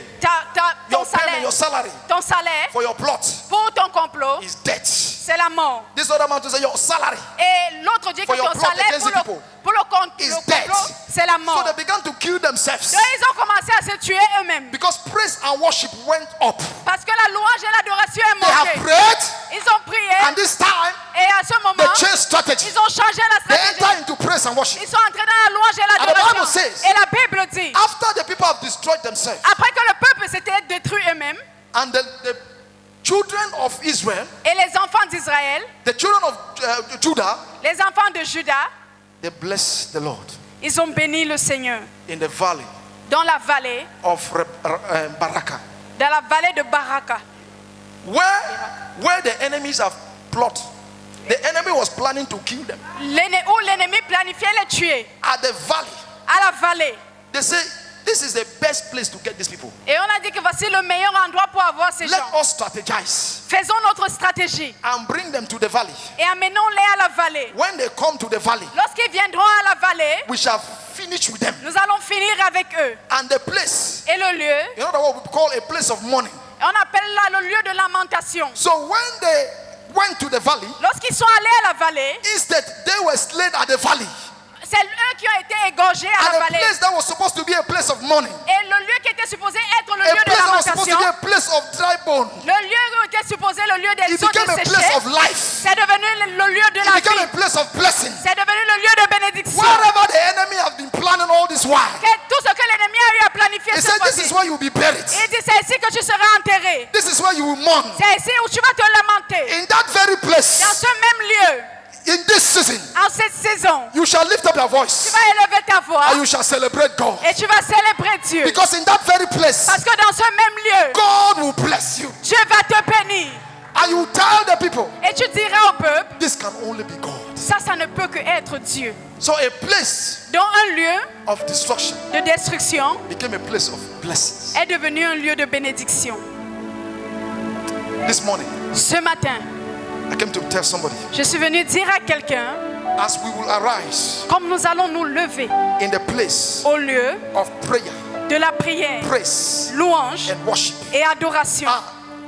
B: your
C: salaire,
B: salary
C: ton salaire
B: for your plot
C: pour ton complot,
B: is debt.
C: c'est la mort.
B: This other man to say your salary.
C: Et l'autre dit
B: For
C: que
B: your
C: ton
B: plot
C: salaire
B: against the people
C: pour le
B: is
C: complot,
B: debt.
C: c'est la
B: So
C: mort.
B: they began to kill themselves
C: Donc ils ont commencé à se tuer eux-mêmes.
B: because praise and worship went up.
C: Parce que la louange et l'adoration est
B: They have
C: montée.
B: prayed,
C: Ils ont prié
B: and this time
C: et à ce
B: they
C: moment,
B: changed strategy.
C: ils ont changé la
B: They
C: stratégie.
B: enter into praise and worship.
C: Ils sont entrés dans la louange et
B: And the Bible
C: l'adoration.
B: says-
C: Et la Bible dit,
B: After the people have destroyed themselves,
C: après que le peuple s'était détruit eux-mêmes,
B: and the children of Israel,
C: et les enfants d'Israël,
B: the children of Judah,
C: les enfants de Juda,
B: they blessed the Lord
C: ils ont béni le Seigneur
B: in the valley
C: dans la vallée,
B: of Baraka,
C: dans la vallée de Baraka.
B: where the enemies have plot. The enemy was planning to kill them.
C: Où l'ennemi planifiait les tuer,
B: At the valley,
C: à la vallée.
B: they say this is the best place to get these people.
C: Et on a dit que voici le meilleur endroit pour avoir ces
B: Let
C: gens.
B: us strategize
C: Faisons notre stratégie
B: and bring them to the valley.
C: et amenons-les à la vallée.
B: When they come to the valley,
C: Lorsqu'ils viendront à la vallée,
B: we shall finish with them.
C: nous allons finir avec eux.
B: And the place,
C: Et le lieu,
B: you know what we call a place of mourning.
C: on appelle là le lieu de lamentation.
B: So when they went to the valley,
C: Lorsqu'ils sont allés à la vallée,
B: instead they were slain at the valley.
C: c'est eux qui ont été égorgés à
B: And
C: la
B: a
C: vallée.
B: place that was supposed to be a place of mourning,
C: Et le lieu qui était supposé être le
B: a
C: lieu de
B: place that was supposed to
C: lamentation,
B: be a place of dry bone,
C: le lieu où était supposé le lieu des
B: it
C: eaux
B: became a place
C: desséchées,
B: of life.
C: c'est devenu le lieu de
B: It
C: la
B: became a
C: vie.
B: place of blessing.
C: C'est devenu le lieu de bénédiction.
B: Wherever the enemy has been planning all this while,
C: Que tout ce que l'ennemi a eu à planifier
B: he
C: cette
B: said, this
C: fois-ci.
B: is where you'll be buried.
C: Il dit, c'est ici que tu seras enterré.
B: This is where you will mourn.
C: C'est ici où tu vas te lamenter.
B: In that very
C: Dans
B: place,
C: ce même lieu,
B: in this season,
C: en cette saison,
B: you shall lift up your
C: tu
B: voice
C: vas élever ta voix
B: and you shall celebrate God.
C: et tu vas célébrer Dieu.
B: Because in that very place,
C: Parce que dans ce même lieu,
B: God will bless you.
C: Dieu va te bénir.
B: And you tell the people,
C: Et tu diras au peuple,
B: this can only be God.
C: ça ne peut que être Dieu.
B: So a place
C: Donc un lieu
B: of destruction
C: de destruction
B: became a place of blessings.
C: est devenu un lieu de bénédiction.
B: This morning,
C: Ce matin,
B: I came to tell somebody,
C: je suis venu dire à quelqu'un,
B: as we will arise
C: comme nous allons nous lever
B: in the place
C: au lieu
B: of prayer,
C: de la prière,
B: praise,
C: louange
B: and worship,
C: et adoration,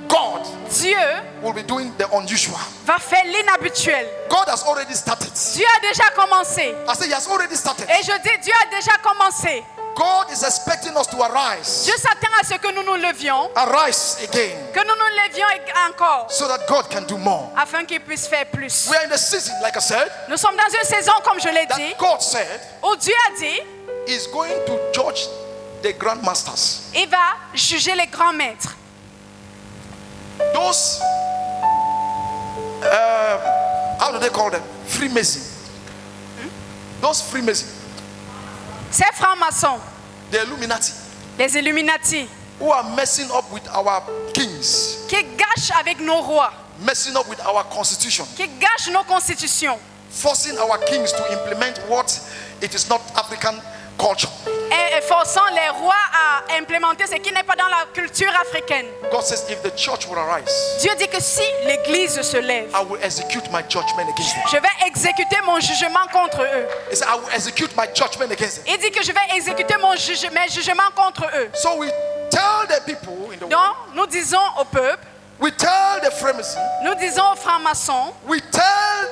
B: God
C: Dieu
B: will be doing the unusual.
C: va faire l'inhabituel.
B: God has already started.
C: Dieu a déjà commencé.
B: I say he has already started.
C: Et je dis, Dieu a déjà commencé.
B: God is expecting us to arise.
C: Dieu s'attend à ce que nous nous levions,
B: Arise again
C: que nous nous levions encore,
B: so that God can do more.
C: afin qu'il puisse faire plus.
B: We are in the season, like I said,
C: Nous sommes dans une saison, comme je l'ai dit,
B: that God said
C: où Dieu a dit,
B: is going to judge the grandmasters.
C: il va juger les grands maîtres.
B: Those, how do they call them? Freemason. Those Freemason,
C: Ces francs-maçons,
B: the Illuminati,
C: les Illuminati,
B: who are messing up with our kings,
C: qui gâchent avec nos rois,
B: messing up with our constitution,
C: qui gâchent nos constitutions,
B: forcing our kings to implement what it is not African culture.
C: et forçant les rois à implémenter ce qui n'est pas dans la culture africaine.
B: God says, if the church will arise,
C: Dieu dit que si l'Église se lève,
B: I will execute my judgment against them.
C: je vais exécuter mon jugement contre eux.
B: He said, I will execute my judgment against them.
C: Il dit que je vais exécuter mes jugements contre eux.
B: So we tell the people in the
C: Donc,
B: world,
C: nous disons au peuple,
B: we tell the Freemason,
C: nous disons aux francs-maçons,
B: we tell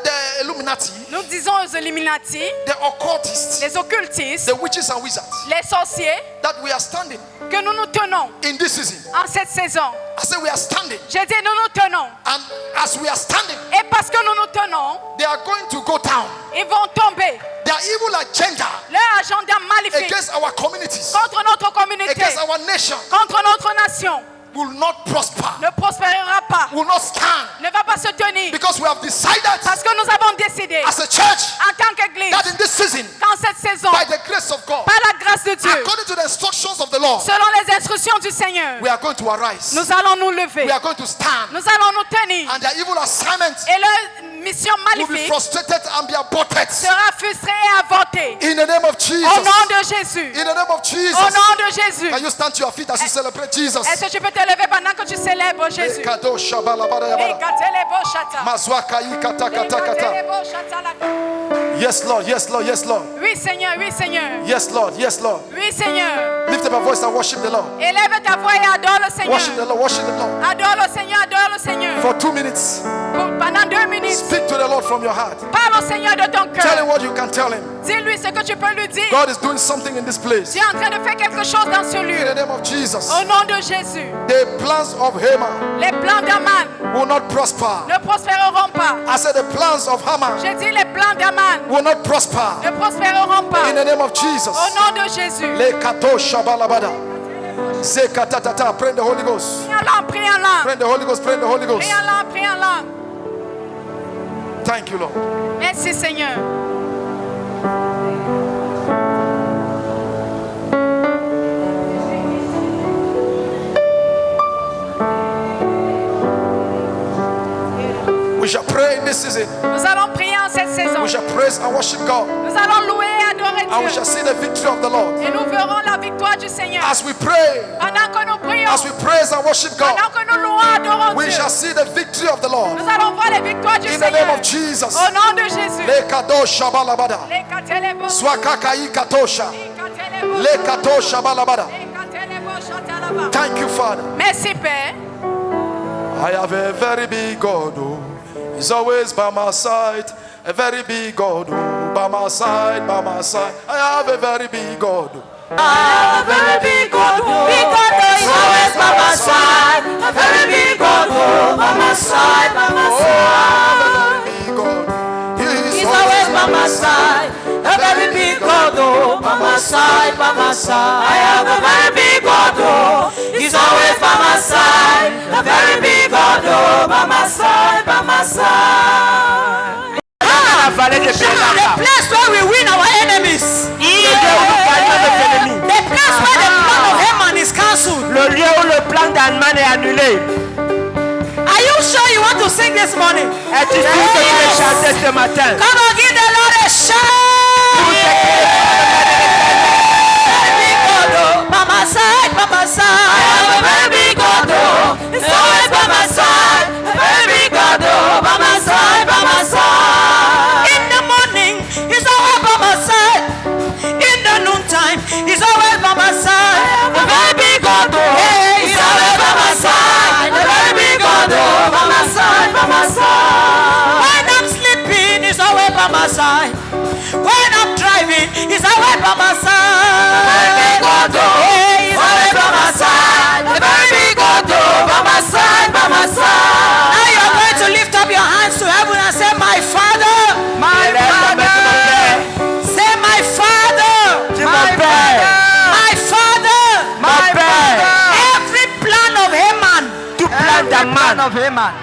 B: the Illuminati,
C: nous disons aux Illuminati,
B: the occultists,
C: les occultistes,
B: the witches and wizards,
C: les sorciers,
B: that we are standing
C: que nous nous tenons
B: in this season.
C: en cette saison.
B: I say we are standing,
C: J'ai dit nous nous tenons.
B: and as we are standing,
C: Et parce que nous nous tenons,
B: they are going to go down.
C: ils vont tomber.
B: Their evil agenda
C: Leur agenda maléfique
B: against our communities,
C: contre notre communauté,
B: against our nation,
C: contre notre nation,
B: will not prosper,
C: ne prospérera pas,
B: will not stand,
C: ne va pas se tenir.
B: because we have decided
C: Parce que nous avons décidé,
B: as a church
C: en tant qu'Église,
B: that in this season,
C: dans cette saison,
B: by the grace of God,
C: par la grâce de Dieu,
B: according to the instructions of the Lord,
C: selon les instructions du Seigneur,
B: we are going to arise,
C: nous allons nous lever,
B: we are going to stand,
C: nous allons nous tenir,
B: and their evil assignments
C: et leur mission
B: will be
C: maléfique
B: frustrated and be aborted.
C: sera frustrée et avortée.
B: In the name of Jesus.
C: Au nom de Jésus.
B: In the name of Jesus.
C: Au nom de Jésus.
B: Can you stand to your feet as you celebrate Jesus?
C: Est-ce que tu peux te lever pendant que tu célèbres Jésus?
B: Kado shabalabada yabada.
C: Ekatelebo shata.
B: Mazwaka yi kata kata kata.
C: Ekatelebo shata la-
B: Yes, Lord. Yes, Lord. Yes, Lord.
C: Oui, Seigneur, oui, Seigneur.
B: Yes, Lord. Yes, Lord.
C: Oui, Seigneur.
B: Lift up your voice and worship the Lord.
C: Élève ta voix et adore le Seigneur.
B: Worship the Lord. Worship the Lord.
C: Adore le Seigneur, adore le Seigneur.
B: For 2 minutes,
C: Pendant 2 minutes,
B: speak to the Lord from your heart.
C: parle au Seigneur de ton
B: Tell him
C: cœur.
B: what you can tell him.
C: Dis-lui ce que tu peux lui dire.
B: God is doing something in this place.
C: Tu es en train de faire quelque chose dans ce
B: In
C: lieu.
B: the name of Jesus.
C: Au nom de Jésus.
B: The plans of Haman
C: Les plans d'Aman
B: will not prosper.
C: ne prospéreront pas.
B: I said the plans of Haman
C: J'ai dit les plans d'Aman
B: will not prosper.
C: ne prospéreront pas.
B: In the name of Jesus.
C: Au nom de Jésus.
B: Le kato shabalabada. Zekatatata. Pray in the Holy Ghost.
C: Prie en langue, prie en langue.
B: Pray in the Holy Ghost. Pray in the Holy Ghost.
C: Prie en langue, prie en langue.
B: Thank you, Lord.
C: Merci Seigneur.
B: We shall pray in this season.
C: Nous allons prier en cette saison.
B: We shall praise and worship God.
C: Nous allons louer et adorer
B: And we
C: Dieu.
B: shall see the victory of the Lord.
C: Et nous verrons la victoire du Seigneur.
B: As we pray,
C: Pendant que nous prions,
B: as we praise and worship God,
C: pendant que nous louons et adorons
B: we
C: Dieu,
B: shall see the victory of the Lord.
C: nous allons voir les victoires du
B: In the name
C: Seigneur.
B: of Jesus.
C: Au nom de Jésus.
B: Le kato shabalabada.
C: Les katelebo,
B: Swakakai katosha.
C: les katelebo,
B: Le kato shabalabada.
C: les katelebo, shatalaba.
B: Thank you, Father.
C: Merci Père.
B: I have a very big God. Oh. He's always by my side. A very big God. Oh. By my side, by my side. I have a very big God. Oh.
A: A very big God, big God is always by my side. A very big God, by my side, by my side.
B: Big God.
A: He's always by my side. A very big God, by my side, by my side. I have a very big God, he's always by my side. A very big God, by my side, by my side. The place where we win our enemies. The place where the plan of Haman is cancelled.
D: Le lieu où le plan d'Haman est annulé.
A: Are you sure you want to sing this morning?
D: Es-tu sûr que tu veux chanter ce matin?
A: Come on, give the Lord a shout. By my side, by my side. I have a very big God, it's always by my side. A very big God, by my side, by my side. In the morning, he's always by my side. In the noontime, he's always by my side. A very big God, he's always by my side. A very big God, by my side, by my side. When I'm sleeping, he's always by my side. When I'm driving, he's always by my side. A very big God, he's always by my side. A very big God, by my side, by my side. Now you're going to lift up your hands to heaven and say, my Father, my Father. Say, my Father,
D: My Père,
A: my Father,
D: my Père,
A: every plan of Haman,
D: tout plan d'Haman,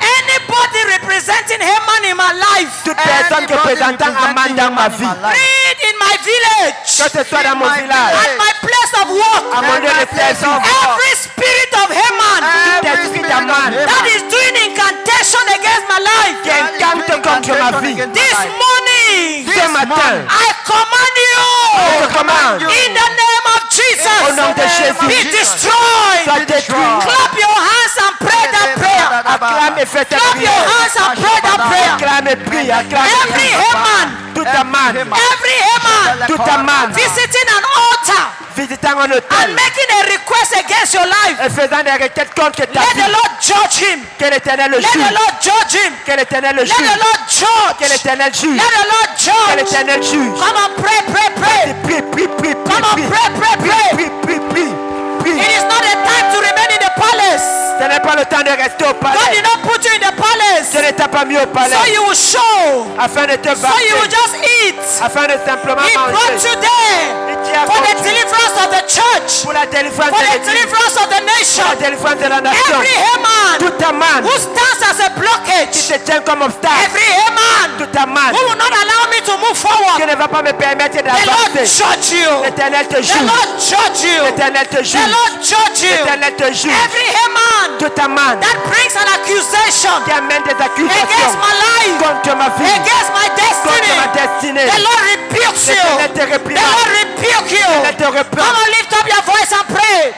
A: anybody representing Haman in my life,
D: toute personne représentant Haman dans ma vie,
A: read in my village,
D: que ce soit dans mon village,
A: at my place of work,
D: à mon lieu de service,
A: every spirit of Haman
D: tout esprit d'Haman
A: that is doing incantation against my life,
D: qui incante contre ma vie,
A: this morning,
D: ce matin,
A: I command
D: je
A: you,
D: te commande,
A: in the name of Jesus,
D: nom de Jésus.
A: be destroyed.
D: Sois détruit.
A: Clap your hands and pray that prayer.
D: Acclame et fais ta
A: Clap your
D: prière.
A: hands and pray that prayer.
D: Acclame et prie. Acclame.
A: Every Haman,
D: Tout ta manne.
A: every Haman
D: Tout ta manne.
A: visiting an altar
D: Visitant un
A: and
D: hôtel.
A: making a request against your life.
D: Et faisant des requêtes contre ta
A: Let the
D: vie.
A: Lord judge him.
D: Que l'Éternel le
A: Let the
D: juge.
A: Lord judge him.
D: Que l'Éternel le
A: Let the
D: juge.
A: Lord
D: Que
A: judge.
D: l'Éternel juge.
A: Let the Lord
D: Que
A: judge.
D: l'Éternel juge.
A: Come on, pray, pray, pray.
D: Prie, prie, prie, prie,
A: Come on,
D: prie.
A: pray, pray, pray.
D: Prie, prie, prie, prie.
A: It is not a time to remain in the palace.
D: Ce n'est pas le temps de rester au
A: God
D: palais.
A: did not put you in the
D: Je
A: palace
D: ne t'ai pas mis au palais.
A: so you will show,
D: Afin de te
A: so you will
D: battre.
A: just eat.
D: Afin de simplement
A: He brought
D: manger.
A: you there
D: Il t'y a
A: for the
D: conduit
A: deliverance of the church,
D: pour la délivrance
A: for
D: de
A: the
D: l'Église.
A: deliverance of the
D: Pour la
A: nation.
D: délivrance de la nation.
A: Every Haman
D: Tout ta manne
A: who stands as a
D: qui
A: blockage,
D: te tient comme obstacle.
A: every Haman
D: Tout ta manne
A: who will not allow me to move
D: qui
A: forward,
D: ne va pas me permettre
A: the Lord
D: d'avancer.
A: judge you.
D: L'Éternel te
A: The
D: juge.
A: Lord judge you.
D: L'Éternel te
A: The
D: juge.
A: Lord judge you.
D: L'Éternel te juge.
A: Every Haman
D: Tout ta manne
A: that brings an accusation
D: qui amène des
A: against
D: accusations
A: my life,
D: contre ma vie,
A: against my
D: contre ma
A: destiny,
D: destinée.
A: the Lord rebukes you.
D: L'Éternel te
A: The
D: réprimande.
A: Lord rebuke you.
D: L'Éternel te
A: Come
D: reprend.
A: on, lift up your voice and pray.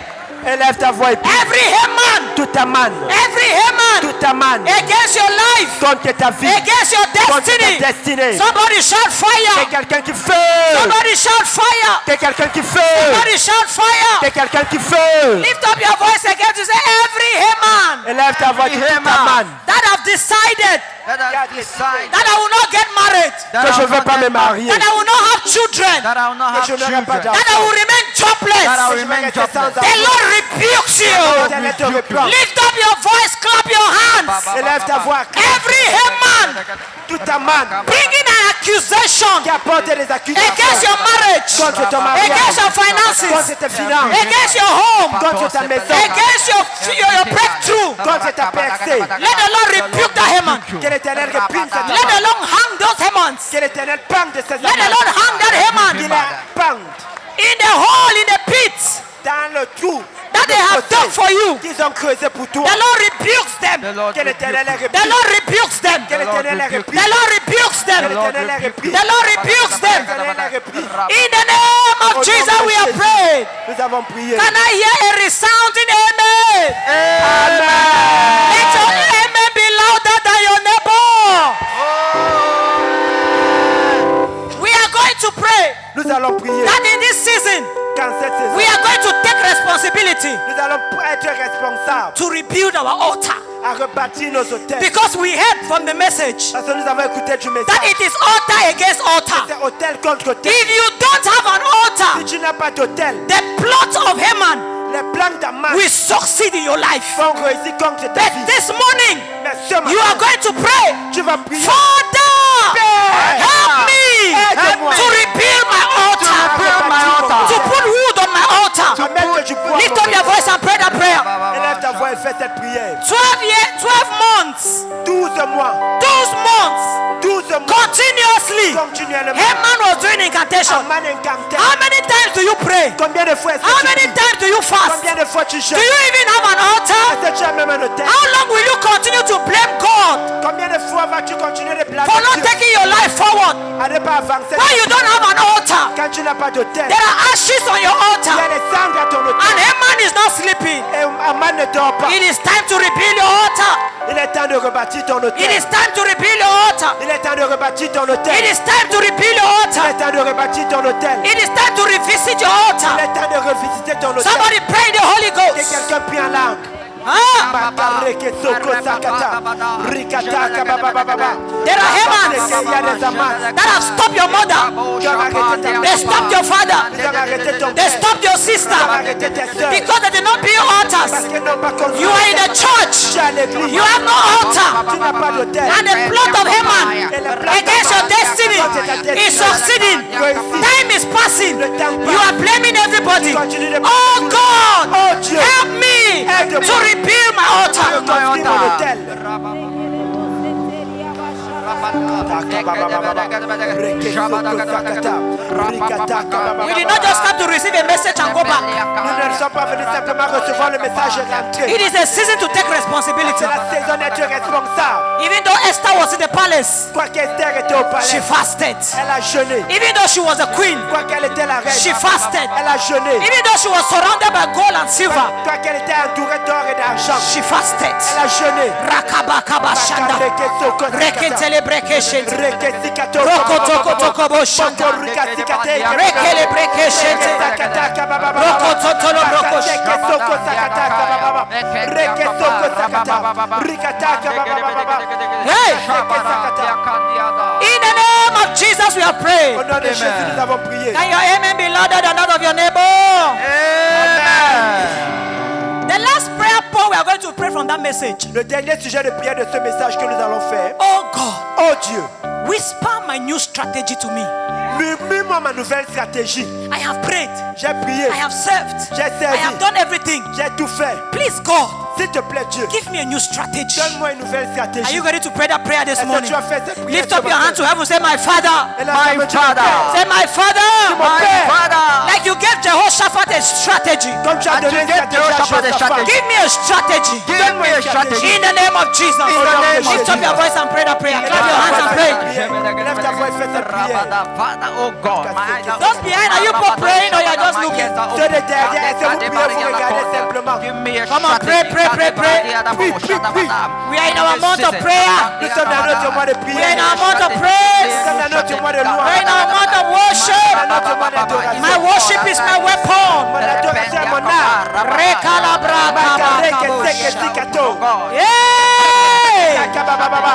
D: Élève ta voix et prie.
A: Every Haman,
D: Tout ta manne,
A: every Haman
D: tout ta manne
A: against your life,
D: contre ta vie,
A: against your
D: contre ta
A: destiny.
D: destinée.
A: Somebody shout
D: Que
A: fire.
D: quelqu'un qui fait.
A: Somebody shout fire.
D: Que quelqu'un qui fait.
A: Somebody shout
D: Que
A: fire.
D: quelqu'un qui fait.
A: Lift up your voice again to say every Haman
D: Élève ta voix, toute ta manne.
A: that have decided
C: That I decide
A: that I will not get married,
D: Que je ne veux pas me marier.
A: that I will not have children,
C: that I will not
D: Que
C: have
D: je n'aurai pas
C: children,
A: that I will remain
C: that I will
A: jobless.
C: remain
D: rester sans
C: jobless.
A: The Lord rebukes you.
D: L'Éternel te reprend.
A: Lift up your voice, clap your hands.
D: Élève ta voix.
A: Every Haman
D: Toute ta manne
A: bringing an accusation
D: qui apporte des
A: against
D: accusations
A: your marriage,
D: contre ton mariage,
A: against your finances,
D: contre tes finances,
A: against your home,
D: contre ta maison,
A: against your breakthrough.
D: contre ta percée.
A: Let the Lord rebuke the Haman.
D: Que l'Éternel réprime cette
A: Let the Lord hang those Hamans.
D: Que l'Éternel pende de ces
A: Let the Lord hang that Haman
D: Qu'il la pende
A: in the hole, in the pit
D: dans le trou
A: that they have dug for you.
D: qu'ils ont creusé pour toi.
A: The Lord rebukes them.
D: Que l'Éternel les
A: The
D: réprime.
A: Lord rebukes them.
D: Que l'Éternel les réprime.
A: The Lord rebukes
D: Que
A: them.
D: l'Éternel les réprime.
A: The Lord rebukes them.
D: l'Éternel les réprime.
A: In the name
D: Au
A: of
D: nom
A: Jesus,
D: de
A: we have
D: Jésus,
A: prayed.
D: Nous avons prié.
A: Can I hear a resounding amen?
D: Amen.
A: Let your amen be louder than your neighbor. We are going to pray
D: Nous allons prier.
A: that in this season,
D: Quand cette saison,
A: we are going to take responsibility
D: nous allons être responsables
A: to rebuild our altar.
D: à rebâtir nos hôtels.
A: Because we heard from the message
D: Parce que nous avons écouté du
A: that
D: message.
A: it is altar against altar.
D: C'est hôtel contre hôtel.
A: If you don't have an
D: Si
A: altar,
D: tu n'as pas d'hôtel,
A: the plot of Haman
D: les plans d'Aman
A: will succeed in your life.
D: vont réussir contre ta
A: But
D: vie.
A: this morning,
D: Mais ce matin,
A: you are going to pray,
D: tu vas prier.
A: Father, help me
D: Aide-moi.
A: to rebuild my altar, to put wood on my altar.
D: À mettre du bois.
A: Lift up your voice and pray that prayer.
D: Élève ta voix et fais cette prière.
A: 12 months,
D: 12 mois.
A: 12 months,
D: 12 mois.
A: continuously,
D: Continuellement.
A: Haman was doing incantation.
D: Aman incanté.
A: How many times do you pray?
D: Combien de fois est-ce
A: How
D: que tu
A: many
D: pries?
A: times do you fast?
D: Combien de fois tu
A: Do
D: jeûnes?
A: you even have an altar?
D: Est-ce que tu as même un hôtel?
A: How long will you continue to blame God
D: Combien de fois vas-tu continuer de blâmer
A: for not
D: Dieu
A: taking your life forward
D: à ne pas avancer
A: when you don't have an altar?
D: quand tu n'as pas d'hôtel?
A: There are ashes on your
D: Il y a
A: altar,
D: des cendres à ton hôtel.
A: and Haman is not sleeping.
D: Et Aman ne dort pas.
A: It is time to rebuild your altar.
D: Il est temps de rebâtir ton
A: It
D: hôtel.
A: is time to rebuild your altar.
D: Il est temps de rebâtir ton
A: It
D: hôtel.
A: is time to rebuild your
D: Il
A: altar.
D: est temps de rebâtir ton hôtel.
A: It is time to revisit your
D: Il
A: altar.
D: est temps de revisiter ton hôtel.
A: Somebody pray in the Holy
D: Que
A: Ghost.
D: quelqu'un prie en langue.
A: Ah,
D: Bakareke soko sakata. Rikataka babababa.
A: there are Hamans
D: Il y a des amants.
A: that have stopped your mother.
D: Qui ont arrêté ta
A: They stopped your father.
D: Ils ont arrêté ton
A: They
D: père.
A: stopped your
D: Ils ont
A: sister
D: arrêté tes soeurs.
A: because they did not build
D: Parce
A: altars.
D: qu'ils n'ont pas construit.
A: You are in the
D: Tu
A: church.
D: es à l'église.
A: You have no altar.
D: Tu n'as pas d'hôtel.
A: And the plot of Haman against your destiny is succeeding. Time is passing. You are blaming everybody. Oh God,
D: Oh Dieu.
A: help me to rebuild my altar.
D: Construis mon hôtel.
A: We did not just come to receive a message and go back.
D: Nous ne sommes pas venus simplement recevoir le message et rentrer.
A: It is a season to take responsibility.
D: C'est la saison d'être responsable.
A: Even though Esther was in the palace,
D: Quoi qu'Esther était au palais,
A: she fasted.
D: elle a jeûné.
A: Even though she was a queen,
D: Quoi qu'elle était la reine,
A: she fasted.
D: elle a jeûné.
A: Even though she was surrounded by gold and silver,
D: Quoi qu'elle était entourée d'or et d'argent,
A: she fasted.
D: elle a jeûné.
A: Rakabakaba shanda. Reketele brekeshete. Rokotokotokobo shanda. Rekele brekeshete. Rokototolo brokoshete. Hey! In the name of Jesus we have prayed.
D: Au nom de Jésus, nous avons prié.
A: Can your amen be louder than that of your neighbor? The last prayer point we are going to pray from that message.
D: Le dernier sujet de prière de ce message que nous allons faire.
A: Oh God,
D: Oh Dieu,
A: whisper my new strategy to me.
D: murmure-moi ma nouvelle stratégie.
A: I have prayed.
D: J'ai prié.
A: I have served.
D: J'ai
A: I
D: servi.
A: have done everything.
D: J'ai tout fait.
A: Please God,
D: S'il te plaît Dieu,
A: give me a new strategy.
D: donne-moi une nouvelle
A: Are
D: stratégie.
A: you ready to pray that prayer this
D: Est-ce que
A: morning?
D: tu as fait cette prière
A: Lift
D: ce
A: up your
D: matin?
A: hand to heaven. Say, my Father.
D: Et là, my Father.
A: Say, my Father.
D: Mon Père.
A: Like you gave Jehoshaphat a strategy.
D: Comme tu as donné une stratégie à Josaphat.
A: Give me a strategy.
D: Donne-moi une stratégie.
A: In the name of Jesus.
D: In the name of
A: Lift up your voice and pray that prayer. Clap your hands and pray.
D: Lève ta voix et fais cette prière.
C: Father, oh God, my eyes are
A: Those behind, are you both praying or you are just looking?
D: Ceux de derrière, est-ce que vous priez, vous regardez simplement.
C: Give me a
A: Come on, pray, pray, pray, pray. We are in our month of prayer.
D: Nous sommes dans notre mois de
A: We are
D: prière.
A: in our month of
D: Nous
A: praise.
D: sommes dans notre mois de
A: We are
D: louange.
A: in our month of
D: Dans
A: worship.
D: notre mois d'adoration.
A: My worship is my weapon.
D: Mon adoration est mon art.
A: Rekalabra
D: Makareke
A: kabakabo.
D: seke sikato.
A: Yay!
D: Sakabababa.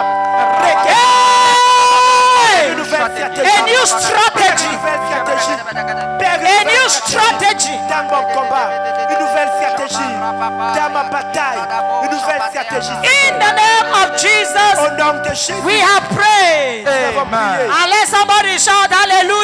D: Reke.
A: Yay!
D: Une nouvelle stratégie.
A: A new strategy.
D: Une nouvelle stratégie. Père, une
A: A
D: nouvelle
A: new
D: stratégie.
A: strategy.
D: Dans mon combat, une nouvelle stratégie. Dans ma bataille, une nouvelle stratégie.
A: In the name of Jesus,
D: Au nom de Jésus,
A: we have prayed.
D: nous avons prié.
A: And let somebody shout hallelujah.